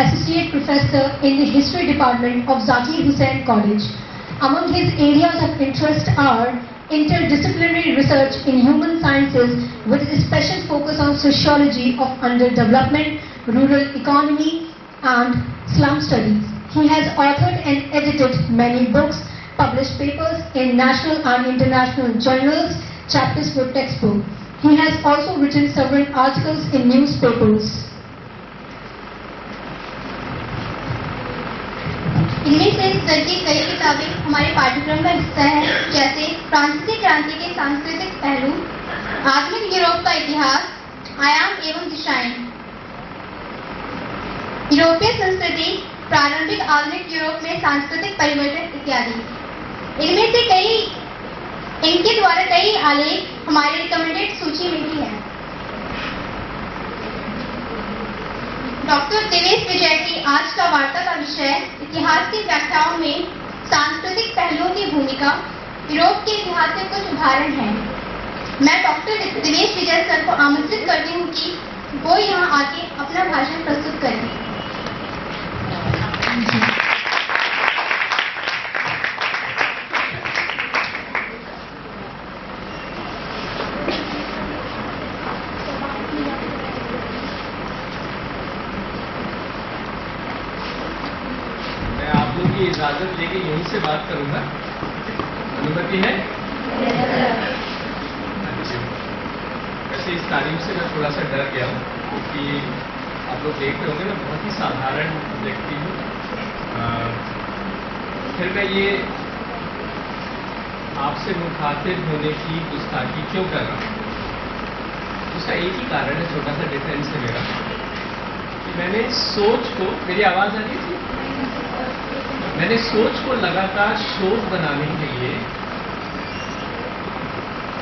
Associate Professor in the History Department of Zakir Hussain College. Among his areas of interest are interdisciplinary research in human sciences with a special focus on sociology of underdevelopment, rural economy and slum studies. He has authored and edited many books, published papers in national and international journals, chapters for textbook. He has also written several articles in newspapers. इनमें से sir की कई किताबें हमारे पाठ्यक्रम का हिस्सा है, जैसे फ्रांसीसी क्रांति के सांस्कृतिक पहलू, आधुनिक यूरोप का इतिहास, आयाम एवं दिशाएं, यूरोपीय संस्कृति, प्रारंभिक आधुनिक यूरोप में सांस्कृतिक परिवर्तन इत्यादि। इनमें से इनके द्वारा कई आलेख हमारे रिकमेंडेड सूची में भी है। डॉक्टर दिनेश विजय की आज का वार्ता का विषय इतिहास की व्याख्याओं में सांस्कृतिक पहलुओं की भूमिका, यूरोप के इतिहास के कुछ उदाहरण हैं। मैं डॉक्टर दिनेश विजय सर को आमंत्रित करती हूँ कि वो यहाँ आके अपना भाषण प्रस्तुत करें। इजाजत लेके यहीं से बात करूंगा, अनुमति है? वैसे इस तारीफ से मैं थोड़ा सा डर गया हूँ, क्योंकि आप लोग देख रहे होंगे मैं बहुत ही साधारण व्यक्ति हूँ। फिर मैं ये आपसे मुखातिब होने की गुस्ताखी क्यों कर रहा हूँ? उसका एक ही कारण है, छोटा सा डिफरेंस है मेरा, कि मैंने सोच को, मेरी आवाज आ रही थी, मैंने सोच को लगातार शोध बनाने के लिए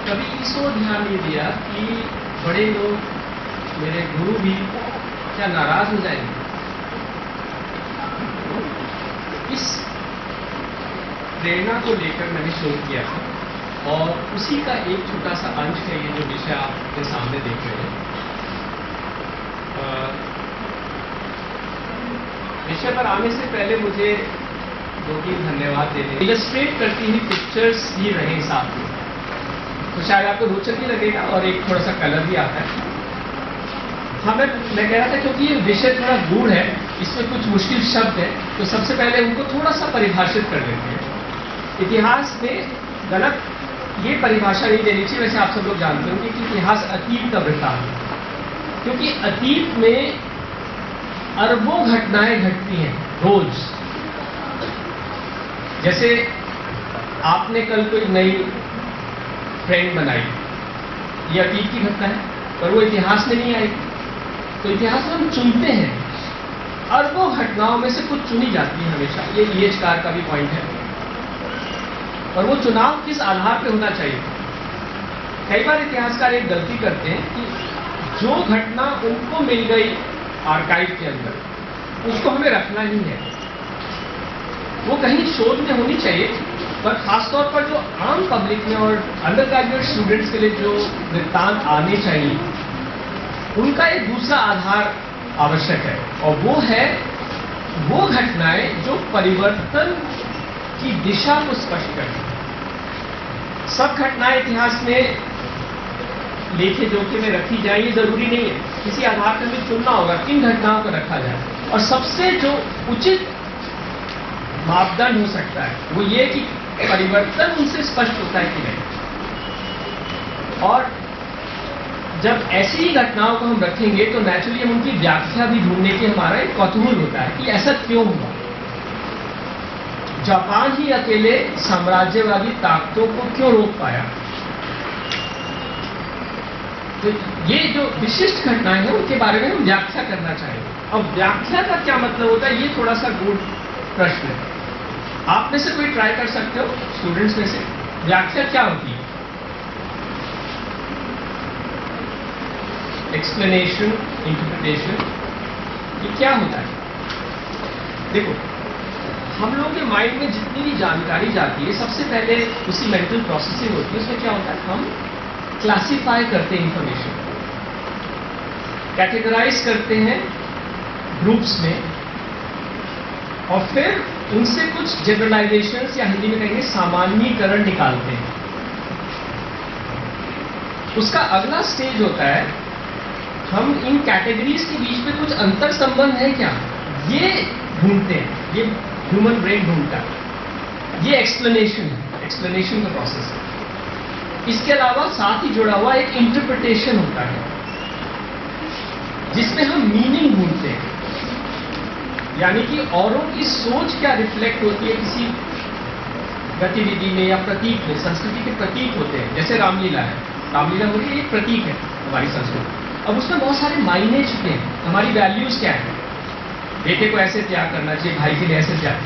कभी इसको ध्यान नहीं दिया कि बड़े लोग, मेरे गुरु भी क्या नाराज हो जाएंगे। इस प्रेरणा को लेकर मैंने शोध किया था, और उसी का एक छोटा सा अंश है ये जो विषय आपके सामने देख रहे हैं। विषय पर आने से पहले मुझे दो-तीन धन्यवाद देने। इलस्ट्रेट करती हुई पिक्चर्स भी रहे साथ में, तो शायद आपको रोचक ही लगेगा, और एक थोड़ा सा कलर भी आता है। हाँ, मैं कह रहा था क्योंकि ये विषय थोड़ा गूढ़ है, इसमें कुछ मुश्किल शब्द है, तो सबसे पहले उनको थोड़ा सा परिभाषित कर लेते हैं। इतिहास में गलत ये परिभाषा नहीं देनी चाहिए, वैसे आप सब लोग जानते होंगे कि इतिहास अतीत का वृत्तांत है, क्योंकि अतीत में अरबों घटनाएं घटती हैं रोज। जैसे आपने कल कोई नई फ्रेंड बनाई, ये अतीत की घटना है, पर वो इतिहास में नहीं आई। तो इतिहास में हम चुनते हैं, अरबों घटनाओं में से कुछ चुनी जाती है हमेशा। ये ईएचकार का भी पॉइंट है, और वो चुनाव किस आधार पे होना चाहिए। कई बार इतिहासकार एक गलती करते हैं कि जो घटना उनको मिल गई आर्काइव के अंदर, उसको हमें रखना ही है। वो कहीं शोध में होनी चाहिए, पर खासतौर पर जो आम पब्लिक में और अंडर ग्रेजुएट स्टूडेंट्स के लिए जो वृत्तांत आने चाहिए, उनका एक दूसरा आधार आवश्यक है, और वो है वो घटनाएं जो परिवर्तन की दिशा को स्पष्ट करती हैं। सब घटनाएं इतिहास में लेखे जोखे में रखी जाए ये जरूरी नहीं है, किसी आधार पर हमें चुनना होगा किन घटनाओं को रखा जाए। और सबसे जो उचित मापदंड हो सकता है वो ये कि परिवर्तन उनसे स्पष्ट होता है कि नहीं। और जब ऐसी ही घटनाओं को हम रखेंगे तो नेचुरली हम उनकी व्याख्या भी ढूंढने की हमारा एक कौतूहल होता है कि ऐसा क्यों हुआ। जापान ही अकेले साम्राज्यवादी ताकतों को क्यों रोक पाया। तो ये जो विशिष्ट घटनाएं हैं उनके बारे में हम व्याख्या करना चाहेंगे। अब व्याख्या का क्या मतलब होता है, ये थोड़ा सा गूढ़ प्रश्न है। आप में से कोई ट्राई कर सकते हो, स्टूडेंट्स में से, व्याख्या क्या होती है? एक्सप्लेनेशन, इंटरप्रिटेशन, ये क्या होता है? देखो, हम लोगों के माइंड में जितनी भी जानकारी जाती है, सबसे पहले उसी मेंटल प्रोसेसिंग होती है। उसमें क्या होता है, हम क्लासिफाई करते हैं इंफॉर्मेशन, कैटेगराइज करते हैं ग्रुप्स में, और फिर उनसे कुछ जनरलाइजेशंस या हिंदी में कहेंगे सामान्यीकरण निकालते हैं। उसका अगला स्टेज होता है हम इन कैटेगरीज के बीच में कुछ अंतर संबंध है क्या, ये ढूंढते हैं, ये ह्यूमन ब्रेन ढूंढता है। ये एक्सप्लेनेशन है, एक्सप्लेनेशन का प्रोसेस है। इसके अलावा साथ ही जुड़ा हुआ एक इंटरप्रिटेशन होता है जिसमें हम मीनिंग ढूंढते हैं, यानी कि औरों की सोच क्या रिफ्लेक्ट होती है किसी गतिविधि में या प्रतीक में। संस्कृति के प्रतीक होते हैं, जैसे रामलीला है, रामलीला होती एक प्रतीक है हमारी संस्कृति। अब उसमें बहुत सारे मायने छुपे हैं, हमारी वैल्यूज क्या है, बेटे को ऐसे त्याग करना चाहिए, भाई के लिए ऐसे त्याग,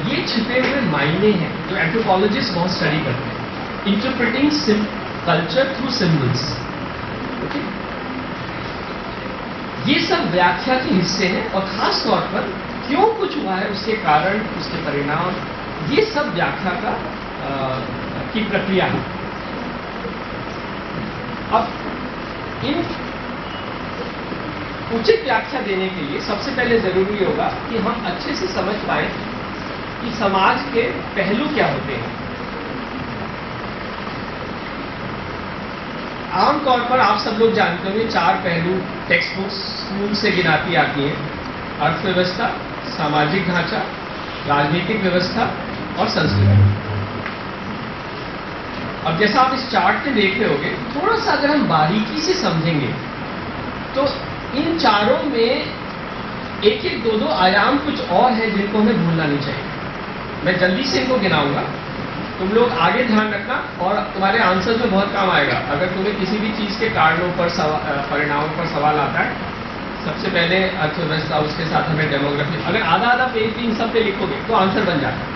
ये छिपे हुए मायने हैं जो एंथ्रोपोलॉजिस्ट बहुत स्टडी करते हैं। इंटरप्रिटिंग कल्चर थ्रू सिंबल्स, ये सब व्याख्या के हिस्से हैं और खास तौर पर क्यों कुछ हुआ है, उसके कारण, उसके परिणाम, ये सब व्याख्या की प्रक्रिया है। अब इन उचित व्याख्या देने के लिए सबसे पहले जरूरी होगा कि हम अच्छे से समझ पाए कि समाज के पहलू क्या होते हैं। आमतौर पर आप सब लोग जानते होंगे 4 पहलू टेक्स्ट बुक्स स्कूल से गिनाती आती हैं: अर्थव्यवस्था, सामाजिक ढांचा, राजनीतिक व्यवस्था और संस्कृति। अब जैसा आप इस चार्ट में देख रहे होंगे, थोड़ा सा अगर हम बारीकी से समझेंगे तो इन चारों में एक एक दो आयाम कुछ और हैं जिनको हमें भूलना नहीं चाहिए। मैं जल्दी से इनको गिनाऊंगा, तुम लोग आगे ध्यान रखना और तुम्हारे आंसर में बहुत काम आएगा। अगर तुम्हें किसी भी चीज के कारणों पर, परिणामों पर सवाल आता है, सबसे पहले अर्थव्यवस्था, उसके साथ हमें डेमोग्राफी, अगर आधा पेज भी इन सब पे लिखोगे तो आंसर बन जाता है।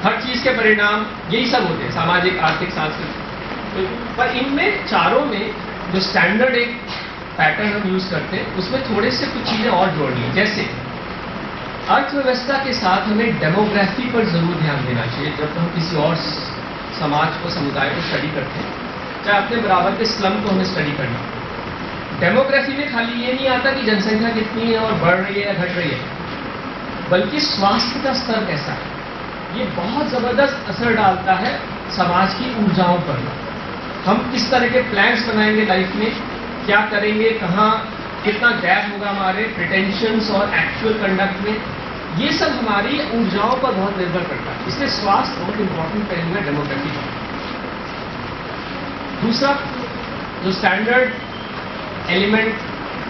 हर चीज के परिणाम यही सब होते हैं, सामाजिक, आर्थिक, सांस्कृतिक। पर इनमें चारों में जो स्टैंडर्ड एक पैटर्न हम यूज करते हैं, उसमें थोड़े से कुछ चीजें और जोड़नी है। जैसे अर्थव्यवस्था के साथ हमें डेमोग्राफी पर जरूर ध्यान देना चाहिए जब हम किसी और समाज को, समुदाय को स्टडी करते हैं, चाहे अपने बराबर के स्लम को हमें स्टडी करना। डेमोग्राफी में खाली ये नहीं आता कि जनसंख्या कितनी है और बढ़ रही है या घट रही है, बल्कि स्वास्थ्य का स्तर कैसा है, ये बहुत जबरदस्त असर डालता है समाज की ऊर्जाओं पर। हम किस तरह के प्लान्स बनाएंगे लाइफ में, क्या करेंगे, कहाँ कितना गैप होगा हमारे प्रिटेंशंस और एक्चुअल कंडक्ट में, ये सब हमारी ऊर्जाओं पर बहुत निर्भर करता है। इसलिए स्वास्थ्य बहुत इंपॉर्टेंट पहलू है डेमोग्राफी का। दूसरा जो स्टैंडर्ड एलिमेंट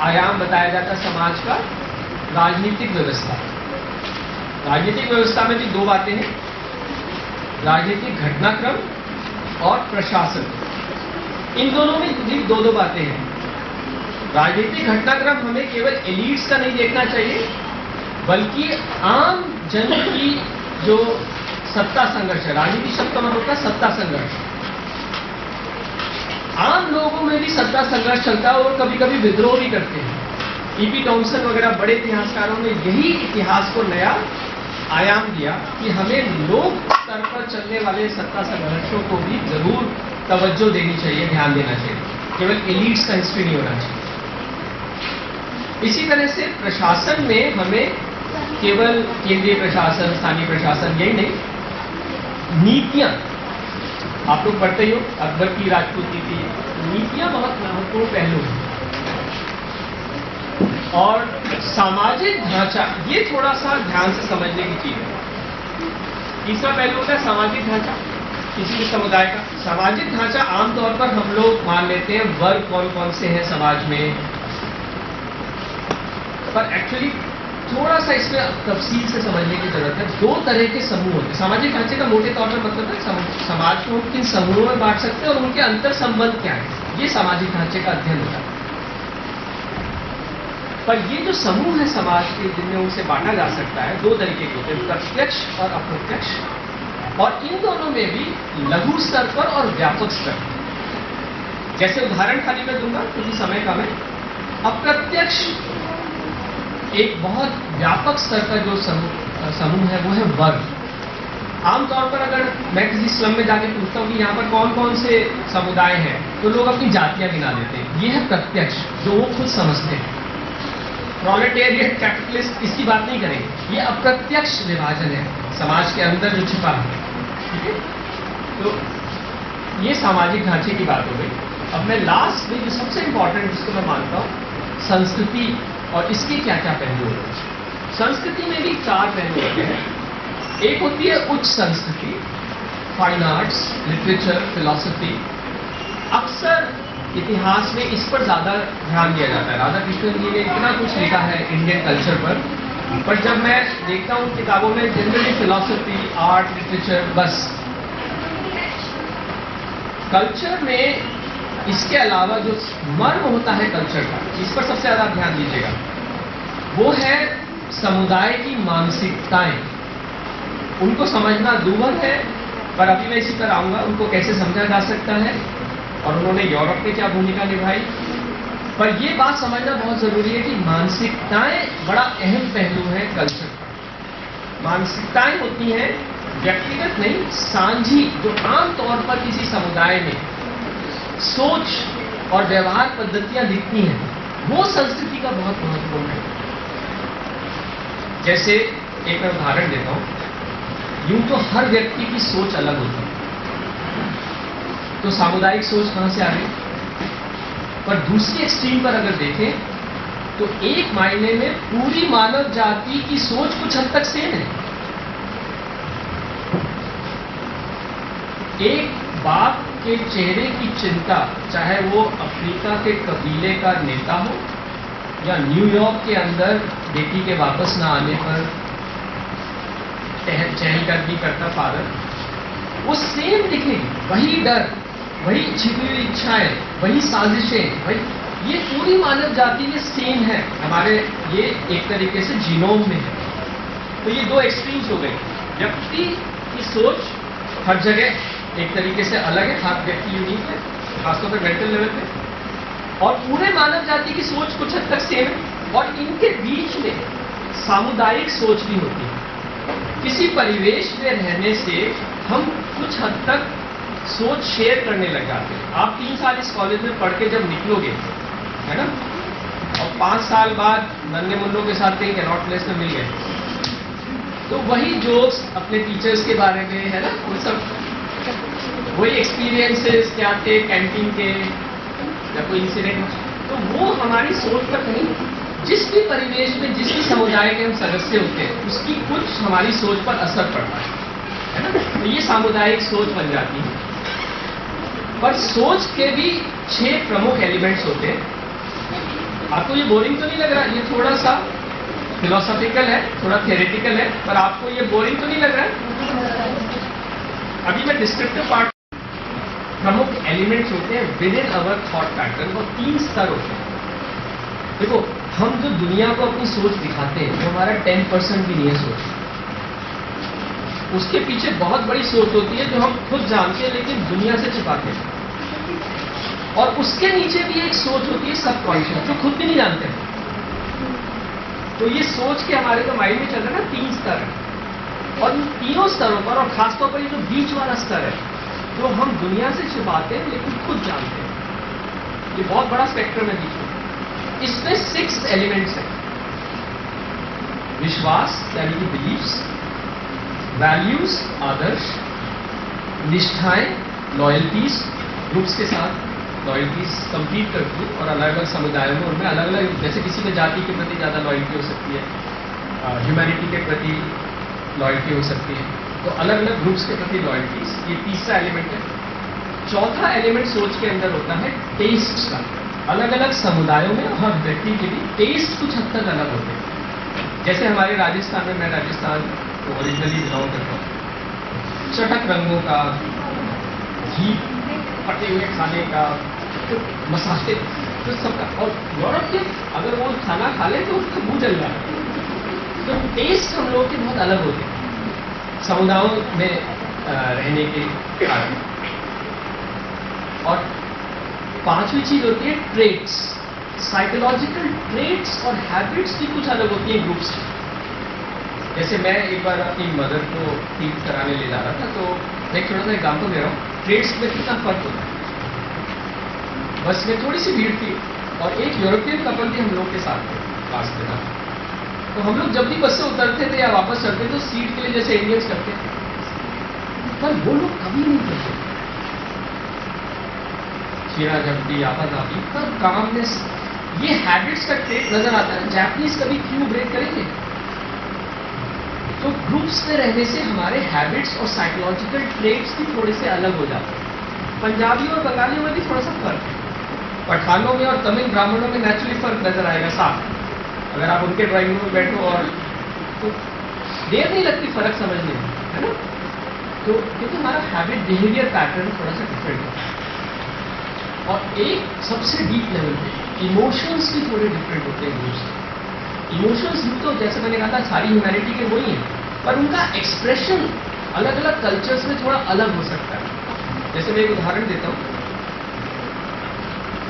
आयाम बताया जाता है समाज का, राजनीतिक व्यवस्था। राजनीतिक व्यवस्था में भी 2 बातें हैं, राजनीतिक घटनाक्रम और प्रशासन। इन दोनों में भी 2 बातें हैं। राजनीतिक घटनाक्रम हमें केवल एलीट्स का नहीं देखना चाहिए, बल्कि आम जन की जो सत्ता संघर्ष है, राजनीतिक शब्द का मतलब होता है सत्ता संघर्ष। आम लोगों में भी सत्ता संघर्ष चलता है और कभी कभी विद्रोह भी करते हैं। ईपी टॉमसन वगैरह बड़े इतिहासकारों ने यही इतिहास को नया आयाम दिया कि हमें लोक स्तर पर चलने वाले सत्ता संघर्षों को भी जरूर तवज्जो देनी चाहिए, ध्यान देना चाहिए, केवल एलीट्स का हिस्ट्री नहीं होना चाहिए। इसी तरह से प्रशासन में हमें केवल केंद्रीय प्रशासन, स्थानीय प्रशासन यही नहीं, नीतियां, आप लोग पढ़ते ही हो अकबर की राजपूत नीति, नीतियां बहुत महत्वपूर्ण पहलू है। और सामाजिक ढांचा, ये थोड़ा सा ध्यान से समझने की चीज है। तीसरा पहलू होता है सामाजिक ढांचा किसी भी समुदाय का। सामाजिक ढांचा आमतौर पर हम लोग मान लेते हैं वर्ग कौन कौन से हैं समाज में, पर एक्चुअली थोड़ा सा इसमें तफसील से समझने की जरूरत है। 2 तरह के समूह होते हैं। सामाजिक ढांचे का मोटे तौर पर मतलब है समाज को हम किन समूहों में बांट सकते हैं और उनके अंतर संबंध क्या है, ये सामाजिक ढांचे का अध्ययन होता है। पर ये जो समूह है समाज के जिनमें उनसे बांटा जा सकता है, 2 तरीके के होते हैं, प्रत्यक्ष और अप्रत्यक्ष। और इन दोनों में भी लघु स्तर पर और व्यापक स्तर पर। जैसे उदाहरण खाली मैं दूंगा क्योंकि समय कम है। अप्रत्यक्ष एक बहुत व्यापक स्तर का जो समूह है वो है वर्ग। आमतौर पर अगर मैं किसी स्लम में जाके पूछता हूँ कि यहाँ पर कौन कौन से समुदाय हैं, तो लोग अपनी जातियां गिना देते हैं। ये है प्रत्यक्ष, जो वो खुद समझते हैं। प्रोलेटेरिएट, कैपिटलिस्ट, इसकी बात नहीं करेंगे। ये अप्रत्यक्ष विभाजन है समाज के अंदर जो छिपा है, ठीक है। तो ये सामाजिक ढांचे की बात हो गई। अब मैं लास्ट में जो सबसे इंपॉर्टेंट जिसको मैं मानता हूँ, संस्कृति और इसके क्या क्या पहलू होते हैं। संस्कृति में भी 4 पहलू होते हैं। एक होती है उच्च संस्कृति, फाइन आर्ट्स, लिटरेचर, फिलॉसफी। अक्सर इतिहास में इस पर ज्यादा ध्यान दिया जाता है। राधा कृष्णन जी ने इतना कुछ लिखा है इंडियन कल्चर पर जब मैं देखता हूँ किताबों में जनरली फिलॉसफी, आर्ट, लिटरेचर, बस। कल्चर में इसके अलावा जो मर्म होता है कल्चर का, इस पर सबसे ज्यादा ध्यान दीजिएगा, वो है समुदाय की मानसिकताएं। उनको समझना दूभर है, पर अभी मैं इसी पर आऊंगा, उनको कैसे समझा जा सकता है और उन्होंने यूरोप में क्या भूमिका निभाई। पर यह बात समझना बहुत जरूरी है कि मानसिकताएं बड़ा अहम पहलू है कल्चर का। मानसिकताएं होती हैं व्यक्तिगत नहीं, सांझी, जो आमतौर पर किसी समुदाय में सोच और व्यवहार पद्धतियां दिखती हैं, वो संस्कृति का बहुत महत्वपूर्ण है। जैसे एक मैं उदाहरण देता हूं, यूं तो हर व्यक्ति की सोच अलग होती है, तो सामुदायिक सोच कहां से आ रही, पर दूसरी एक्सट्रीम पर अगर देखें तो एक मायने में पूरी मानव जाति की सोच कुछ हद तक सेम है। एक बाप के चेहरे की चिंता, चाहे वो अफ्रीका के कबीले का नेता हो या न्यूयॉर्क के अंदर बेटी के वापस ना आने पर चहलकदमी करता फादर, वो सेम दिखेगी। वही डर, वही छिपी हुई इच्छाएं, वही साजिशें, वही, ये पूरी मानव जाति में सेम है। हमारे ये एक तरीके से जीनोम में है। तो ये 2 एक्सट्रीम्स हो गए। व्यक्ति की सोच हर जगह एक तरीके से अलग है, हर व्यक्ति यूनिक है, खासतौर पर मेंटल लेवल पे, और पूरे मानव जाति की सोच कुछ हद तक सेम है। और इनके बीच में सामुदायिक सोच भी होती है। किसी परिवेश में रहने से हम कुछ हद तक सोच शेयर करने लग जाते हैं। आप 3 साल इस कॉलेज में पढ़ के जब निकलोगे, है ना, और 5 साल बाद नन्हे मुन्नों के साथ कहीं कैनॉट प्लेस में मिल गए, तो वही जोक्स अपने टीचर्स के बारे में, है ना, वो सब वही एक्सपीरियंसेस क्या थे कैंटीन के या कोई इंसिडेंट, तो वो हमारी सोच पर कहीं, जिस भी परिवेश में जिस भी समुदाय के हम सदस्य होते हैं, उसकी कुछ हमारी सोच पर असर पड़ता है ना। तो ये सामुदायिक सोच बन जाती है। पर सोच के भी 6 प्रमुख एलिमेंट्स होते हैं। आपको ये बोरिंग तो नहीं लग रहा? ये थोड़ा सा फिलोसॉफिकल है, थोड़ा थियोरेटिकल है, पर आपको ये बोरिंग तो नहीं लग रहा है? अभी मैं डिस्क्रिप्टिव पार्ट, प्रमुख एलिमेंट्स होते हैं with in our thought pattern, और 3 स्तर होते हैं। देखो, हम जो दुनिया को अपनी सोच दिखाते हैं, वो हमारा 10% भी नहीं है सोच। उसके पीछे बहुत बड़ी सोच होती है जो हम खुद जानते हैं लेकिन दुनिया से छिपाते हैं। और उसके नीचे भी एक सोच होती है सबकॉन्शियस, जो खुद भी नहीं जानते हैं। तो ये सोच के हमारे तो माइंड में चल रहा है ना, 3 स्तर है, और इन तीनों स्तरों पर, और खासतौर पर ये जो बीच वाला स्तर है, जो हम दुनिया से छिपाते हैं लेकिन खुद जानते हैं, ये बहुत बड़ा स्पेक्ट्रम है बीच में। इसमें 6 एलिमेंट्स हैं। विश्वास यानी कि बिलीव्स, वैल्यूज आदर्श, निष्ठाएं लॉयल्टीज, ग्रुप्स के साथ लॉयल्टीज कंप्लीट करती है, और अलग अलग समुदायों में उनमें अलग अलग, जैसे किसी में जाति के प्रति ज़्यादा लॉयल्टी हो सकती है, ह्यूमैनिटी के प्रति लॉयल्टी हो सकती है, तो अलग अलग ग्रुप्स के प्रति लॉयल्टीज, ये तीसरा एलिमेंट है। चौथा एलिमेंट सोच के अंदर होता है टेस्ट का। अलग अलग समुदायों में हर व्यक्ति के लिए टेस्ट कुछ हद तक अलग होते हैं। जैसे हमारे राजस्थान में, मैं राजस्थान को ओरिजिनली बिलोंग करता हूँ, चटक रंगों का, घी पके हुए खाने का, तो मसाले, तो सबका, और यूरोप के अगर वो खाना खा ले तो उसका मुंह जल जाता है। तो टेस्ट हम लोग के बहुत अलग होते हैं समुदायों में रहने के कारण। और 5वीं चीज होती है ट्रेट्स। साइकोलॉजिकल ट्रेट्स और हैबिट्स भी कुछ अलग होती है ग्रुप्स की। जैसे मैं एक बार अपनी मदर को ट्रीट कराने ले जा रहा था, तो मैं थोड़ा सा एग्जाम्पल दे रहा हूँ, ट्रेट्स में कितना फर्क होता है। बस में थोड़ी सी भीड़ थी और एक यूरोपियन कपल भी हम लोग के साथ थे क्लास के साथ। तो हम लोग जब भी बस से उतरते थे या वापस चलते थे तो सीट के लिए जैसे इंडियंस करते थे, पर वो लोग कभी नहीं करते। छीना झपटी आपाधापी पर कामनेस, ये हैबिट्स का ट्रेट नजर आता है। जापानीज कभी क्यों ब्रेक करेंगे? तो ग्रुप्स में रहने से हमारे हैबिट्स और साइकोलॉजिकल ट्रेट्स भी थोड़े से अलग हो जाते हैं। पंजाबियों और बंगालियों में भी थोड़ा सा फर्क है, पठानों में और तमिल ब्राह्मणों में नेचुरली फर्क नजर आएगा साफ। अगर आप उनके ड्राइंग रूम में बैठो और तो देर नहीं लगती फर्क समझने में, है ना? तो क्योंकि हमारा हैबिट बिहेवियर पैटर्न थोड़ा सा डिफरेंट है। और एक सबसे डीप लेवल पे इमोशंस भी थोड़े डिफरेंट होते हैं ग्रुप से। इमोशंस तो जैसे मैंने कहा था सारी ह्यूमैनिटी के वही हैं, पर उनका एक्सप्रेशन अलग अलग कल्चर्स में थोड़ा अलग हो सकता है। जैसे मैं एक उदाहरण देता हूँ,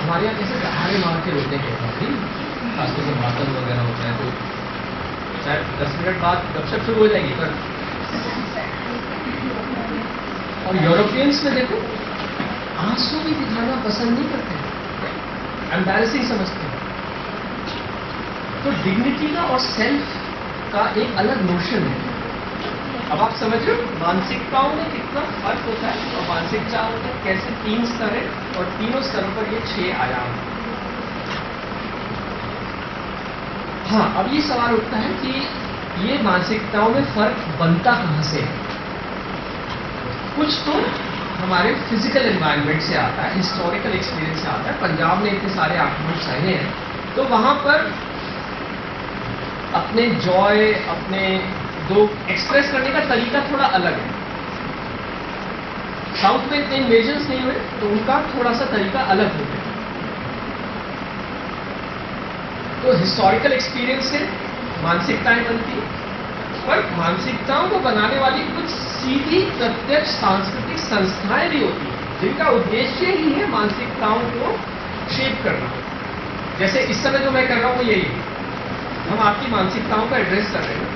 हमारे यहाँ कैसे दहाड़े मार के रोते हैं, खासतौर से मातम वगैरह होता है तो शायद 10 मिनट बाद गपशप शुरू हो जाएगी। पर और यूरोपियंस में देखो आंसू भी दिखाना पसंद नहीं करते, एम्बैरेसिंग समझते हैं। तो डिग्निटी का और सेल्फ का एक अलग नोशन है। अब आप समझ रहे हो मानसिकताओं में कितना फर्क होता है, और मानसिकताओं में कैसे 3 स्तर है और तीनों स्तरों पर ये 6 आयाम है। हाँ, अब ये सवाल उठता है कि ये मानसिकताओं में फर्क बनता कहां से है? कुछ तो हमारे फिजिकल एनवायरनमेंट से आता है, हिस्टोरिकल एक्सपीरियंस से आता है। पंजाब में इतने सारे आक्रमण सहे हैं, तो वहां पर अपने जॉय, अपने दो एक्सप्रेस करने का तरीका थोड़ा अलग है। साउथ में इतने इन्वेजन्स नहीं हुए, तो उनका थोड़ा सा तरीका अलग हो गया। तो हिस्टोरिकल एक्सपीरियंस से मानसिकताएं बनती हैं, पर मानसिकताओं को बनाने वाली कुछ सीधी प्रत्यक्ष सांस्कृतिक संस्थाएं भी होती हैं, जिनका उद्देश्य ही है मानसिकताओं को शेप करना। जैसे इस समय जो मैं कर रहा हूं वो यही है, हम आपकी मानसिकताओं का एड्रेस कर रहे हैं,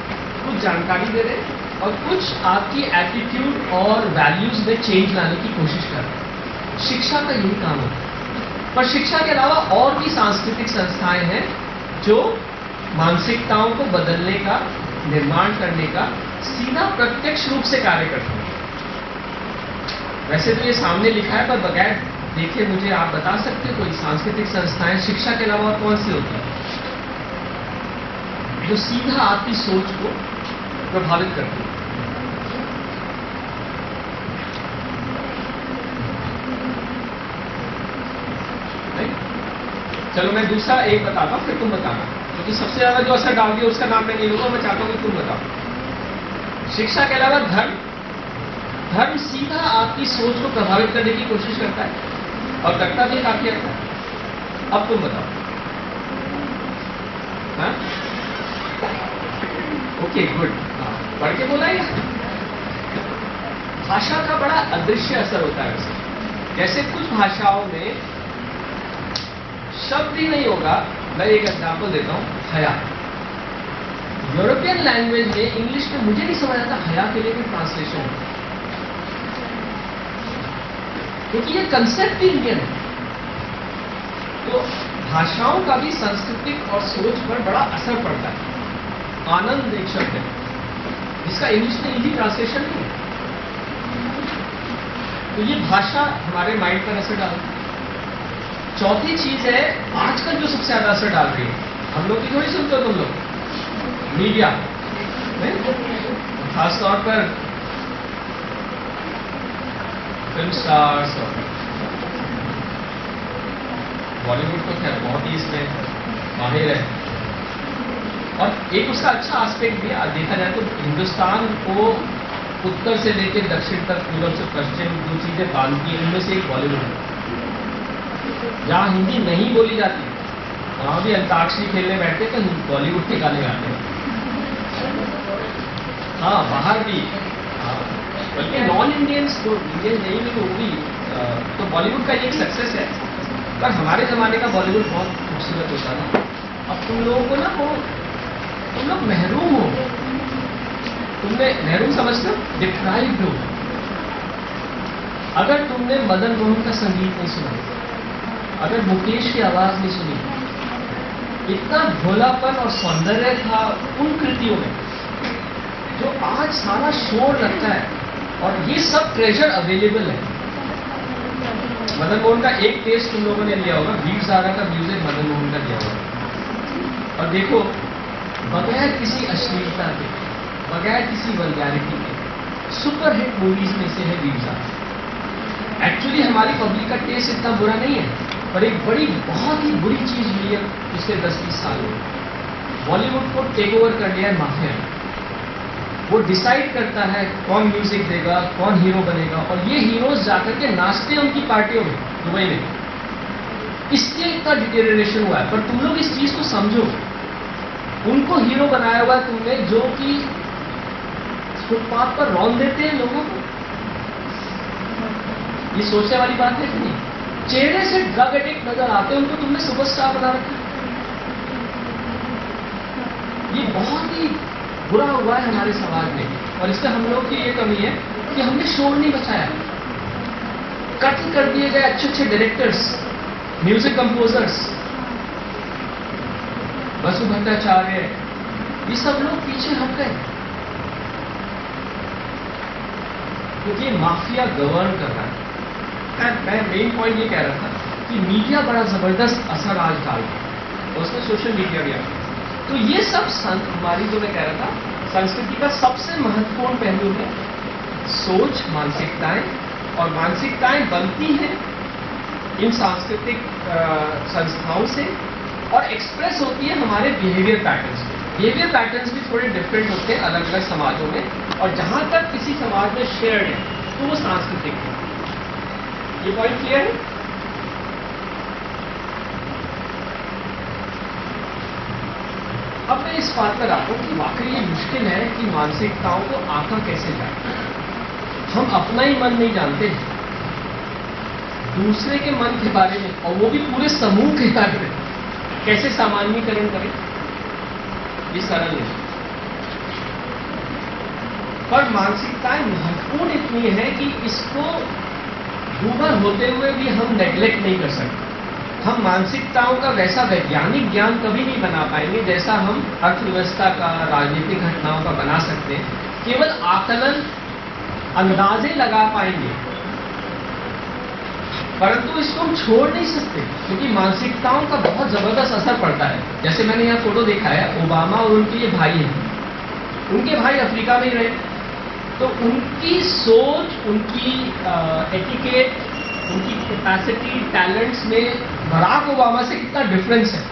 कुछ जानकारी दे रहे हैं और कुछ आपकी एटीट्यूड और वैल्यूज में चेंज लाने की कोशिश कर रहे हैं। शिक्षा का यही काम होता है। पर शिक्षा के अलावा और भी सांस्कृतिक संस्थाएं हैं जो मानसिकताओं को बदलने का, निर्माण करने का सीधा प्रत्यक्ष रूप से कार्य करते हैं। वैसे तो ये सामने लिखा है, पर बगैर देखे मुझे आप बता सकते हो कोई सांस्कृतिक संस्थाएं शिक्षा के अलावा और कौन सी होती है जो सीधा आपकी सोच को प्रभावित करती है? चलो मैं दूसरा एक बताता हूं, फिर तुम बताना, क्योंकि सबसे ज्यादा जो असर डाल दिया उसका नाम मैं नहीं लूंगा, मैं चाहता हूं कि तुम बताओ। शिक्षा के अलावा धर्म सीधा आपकी सोच को प्रभावित करने की कोशिश करता है और करता भी काफी अच्छा है। अब तुम बताओ। हाँ, ओके गुड, पढ़ के बोला या? भाषा का बड़ा अदृश्य असर होता है वैसे। जैसे कुछ भाषाओं में शब्द ही नहीं होगा। मैं एक एग्जांपल देता हूं, हया। यूरोपियन लैंग्वेज में, इंग्लिश में मुझे नहीं समझ आता हया के लिए भी ट्रांसलेशन है, क्योंकि ये कंसेप्ट भी इंडियन है। तो भाषाओं का भी सांस्कृतिक और सोच पर बड़ा असर पड़ता है। आनंद एक शब्द है जिसका इंग्लिश में इजी ट्रांसलेशन नहीं है। तो ये भाषा हमारे माइंड पर असर डालती है। चौथी चीज है आजकल जो सबसे ज्यादा असर डाल रही है, हम लोग की थोड़ी सुनते हो तुम लोग, मीडिया, खासतौर पर फिल्म स्टार्स और बॉलीवुड तो खैर बहुत ही इसमें माहिर है। और एक उसका अच्छा एस्पेक्ट भी देखा जाए तो हिंदुस्तान को उत्तर से लेकर दक्षिण तक, पूर्व से पश्चिम जो चीजें बांधती हैं उनमें से एक बॉलीवुड है। जहां हिंदी नहीं बोली जाती वहां भी अंताक्षरी खेलने बैठते तो बॉलीवुड के गाने गाते हैं। हाँ, बाहर भी, बल्कि नॉन इंडियंस जो इंडियन नहीं भी वो भी, तो बॉलीवुड का ये एक सक्सेस है। पर हमारे जमाने का बॉलीवुड बहुत खूबसूरत होता था। अब तुम लोगों को ना वो, तुम लोग महरूम हो, तुमने महरूम समझते हो, डिप्राइव्ड हो। अगर तुमने मदन मोहन का संगीत नहीं सुना, अगर मुकेश की आवाज नहीं सुनी, इतना भोलापन और सौंदर्य था उन कृतियों में, जो आज सारा शोर लगता है। और ये सब ट्रेजर अवेलेबल है। मदन मोहन का एक टेस्ट तुम लोगों ने लिया होगा, बीट ज़ारा का म्यूजिक मदन मोहन का लिया होगा। और देखो, बगैर किसी अश्लीलता के, बगैर किसी वल्गैरिटी के, सुपरहिट मूवीज में से है बीट ज़ारा। एक्चुअली हमारी पब्लिक का टेस्ट इतना बुरा नहीं है, पर एक बड़ी बहुत ही बुरी चीज हुई है पिछले 10-20 साल में। बॉलीवुड को टेक ओवर कर लिया है माफिया ने। वो डिसाइड करता है कौन म्यूजिक देगा, कौन हीरो बनेगा, और ये हीरोज जाकर के नाचते हैं उनकी पार्टियों में दुबई में। इसलिए इतना डिटेरियरेशन हुआ है। पर तुम लोग इस चीज को समझो, उनको हीरो बनाया हुआ है तुमने, जो कि फुटपाथ पर रौंद देते हैं लोगों को। ये सोचने वाली बात है कि नहीं? चेहरे से ड्रग एडिक्ट नजर आते हैं, उनको तुमने सुपरस्टार बना रखा। ये बहुत ही बुरा हुआ है हमारे समाज में, और इससे हम लोग की ये कमी है कि हमने शोर नहीं बचाया। कत्ल कर दिए गए अच्छे अच्छे directors, music composers, Basu Bhattacharya, ये सब लोग पीछे हट गए, क्योंकि माफिया गवर्न कर रहा है। मैं मेन पॉइंट ये कह रहा था कि मीडिया बड़ा जबरदस्त असर आज डाल रहा है, उसमें सोशल मीडिया भी आ गया। तो ये सब हमारी, जो मैं कह रहा था, संस्कृति का सबसे महत्वपूर्ण पहलू है सोच, मानसिकताएं। और मानसिकताएं बनती हैं इन सांस्कृतिक संस्थाओं से और एक्सप्रेस होती है हमारे बिहेवियर पैटर्न्स में। बिहेवियर पैटर्न्स भी थोड़े डिफरेंट होते हैं अलग अलग समाजों में, और जहां तक किसी समाज में शेयर्ड है तो वो सांस्कृतिक है। ये पॉइंट क्लियर है? अब मैं इस बात पर आता हूं कि वाकई ये मुश्किल है कि मानसिकताओं को आंका कैसे जाए। हम अपना ही मन नहीं जानते, दूसरे के मन के बारे में, और वो भी पूरे समूह के बारे में कैसे सामान्यीकरण करें, ये सरल नहीं। पर मानसिकताएं महत्वपूर्ण इतनी है कि इसको डूबा होते हुए भी हम नेग्लेक्ट नहीं कर सकते। हम मानसिकताओं का वैसा वैज्ञानिक ज्ञान कभी नहीं बना पाएंगे जैसा हम अर्थव्यवस्था का, राजनीतिक घटनाओं का बना सकते हैं। केवल आकलन, अंदाजे लगा पाएंगे, परंतु इसको हम छोड़ नहीं सकते, क्योंकि मानसिकताओं का बहुत जबरदस्त असर पड़ता है। जैसे मैंने यहाँ फोटो देखा है, ओबामा और उनके ये भाई हैं, उनके भाई अफ्रीका में ही रहे, तो उनकी सोच, उनकी एटिकेट, उनकी कैपेसिटी, टैलेंट्स में बराक ओबामा से कितना डिफरेंस है।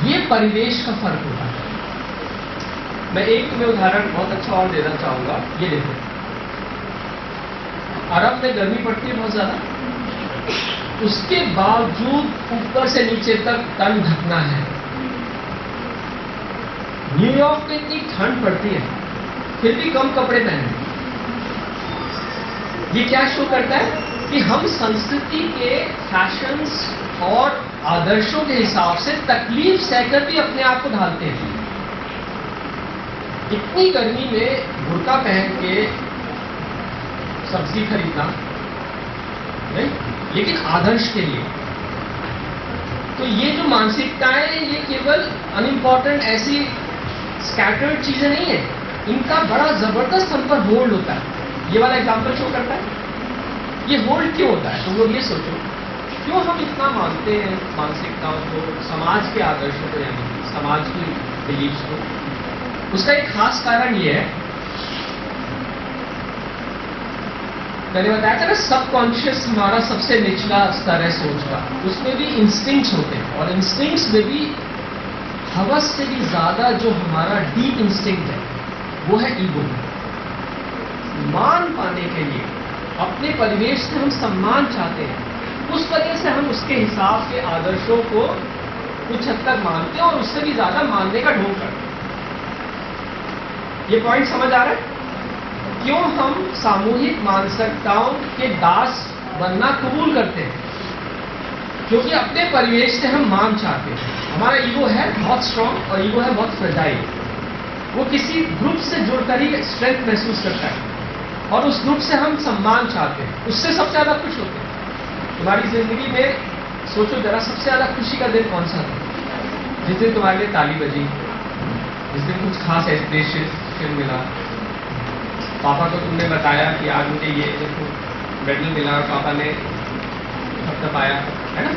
ये परिवेश का फर्क होता है। मैं एक तुम्हें उदाहरण बहुत अच्छा और देना चाहूंगा। ये देखो, अरब में गर्मी पड़ती है बहुत ज्यादा, उसके बावजूद ऊपर से नीचे तक तन ढकना है। न्यूयॉर्क में इतनी ठंड पड़ती है, फिर भी कम कपड़े पहने। ये क्या शो करता है कि हम संस्कृति के फैशंस और आदर्शों के हिसाब से तकलीफ सहकर भी अपने आप को ढालते हैं। इतनी गर्मी में बुर्का पहन के सब्जी खरीदना नहीं, लेकिन आदर्श के लिए। तो ये जो मानसिकताएं, ये केवल अनइम्पॉर्टेंट ऐसी स्कैटर्ड चीजें नहीं है, इनका बड़ा जबरदस्त हम पर होल्ड होता है। ये वाला एग्जाम्पल शो करता है। ये होल्ड क्यों होता है? तुम लोग ये सोचो, क्यों हम इतना मानते हैं मानसिकताओं को, समाज के आदर्शों को, यानी समाज की बिलीफ्स को? उसका एक खास कारण ये है, मैंने बताया था ना, सबकॉन्शियस हमारा सबसे निचला स्तर है सोच का, उसमें भी इंस्टिंक्ट्स होते हैं, और इंस्टिंक्ट्स में भी हवस से भी ज्यादा जो हमारा डीप इंस्टिंक्ट है वो है ईगो। मान पाने के लिए अपने परिवेश से हम सम्मान चाहते हैं, उस वजह से हम उसके हिसाब के आदर्शों को कुछ हद तक मानते हैं और उससे भी ज्यादा मानने का ढोंग करते हैं। ये पॉइंट समझ आ रहा है? क्यों हम सामूहिक मानसिकताओं के दास बनना कबूल करते हैं? क्योंकि अपने परिवेश से हम मान चाहते हैं। हमारा ईगो है बहुत स्ट्रांग और ईगो है बहुत फ्रेजाइल। वो किसी ग्रुप से जुड़कर ही स्ट्रेंथ महसूस करता है, और उस ग्रुप से हम सम्मान चाहते हैं, उससे सबसे ज्यादा खुश होते हैं। तुम्हारी जिंदगी में सोचो जरा, सबसे ज्यादा खुशी का दिन कौन सा था? जिस दिन तुम्हारे लिए ताली बजी, जिस दिन कुछ खास एप्रिशिएशन मिला, पापा को तुमने बताया कि आज मुझे ये मेडल मिला और पापा ने थपथपाया, है ना।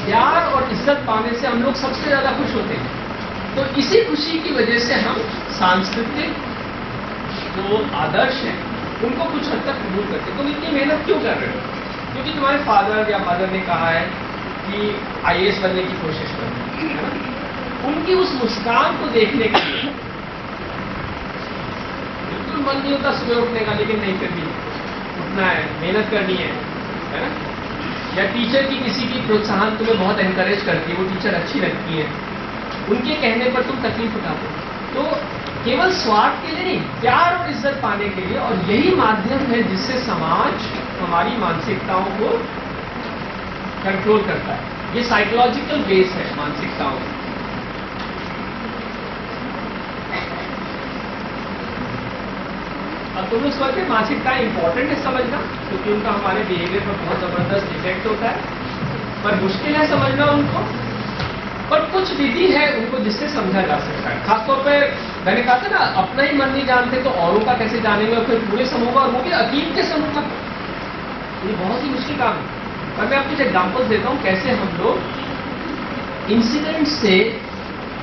प्यार और इज्जत पाने से हम लोग सबसे ज्यादा खुश होते हैं। तो इसी खुशी की वजह से हम सांस्कृतिक जो आदर्श हैं उनको कुछ हद तक कबूल करते हैं। तुम इतनी मेहनत क्यों कर रहे हो? क्योंकि तुम्हारे फादर या मदर ने कहा है कि IAS बनने की कोशिश करो, है ना। उनकी उस मुस्कान को देखने के लिए बिल्कुल मन नहीं होता सुबह उठने का, लेकिन नहीं, फिर भी उठना है, मेहनत करनी है ना। या टीचर की किसी की प्रोत्साहन तुम्हें बहुत एनकरेज करती है, वो टीचर अच्छी लगती है, उनके कहने पर तुम तकलीफ उठाते हो। तो केवल स्वार्थ के लिए नहीं, प्यार और इज्जत पाने के लिए। और यही माध्यम है जिससे समाज हमारी मानसिकताओं को कंट्रोल करता है। ये साइकोलॉजिकल बेस है मानसिकताओं का। अब तुम लोग सोचते मानसिकता इंपॉर्टेंट है समझना, क्योंकि उनका हमारे बिहेवियर पर बहुत जबरदस्त इफेक्ट होता है, पर मुश्किल है समझना उनको। पर कुछ विधि है उनको जिससे समझा जा सकता है। खासतौर पर मैंने कहा था ना, अपना ही मन नहीं जानते तो औरों का कैसे जानेंगे, और फिर पूरे समूह का, और वो भी अतीत के समूह का। ये बहुत ही मुश्किल काम है। पर मैं आपको एग्जाम्पल देता हूँ कैसे हम लोग इंसिडेंट से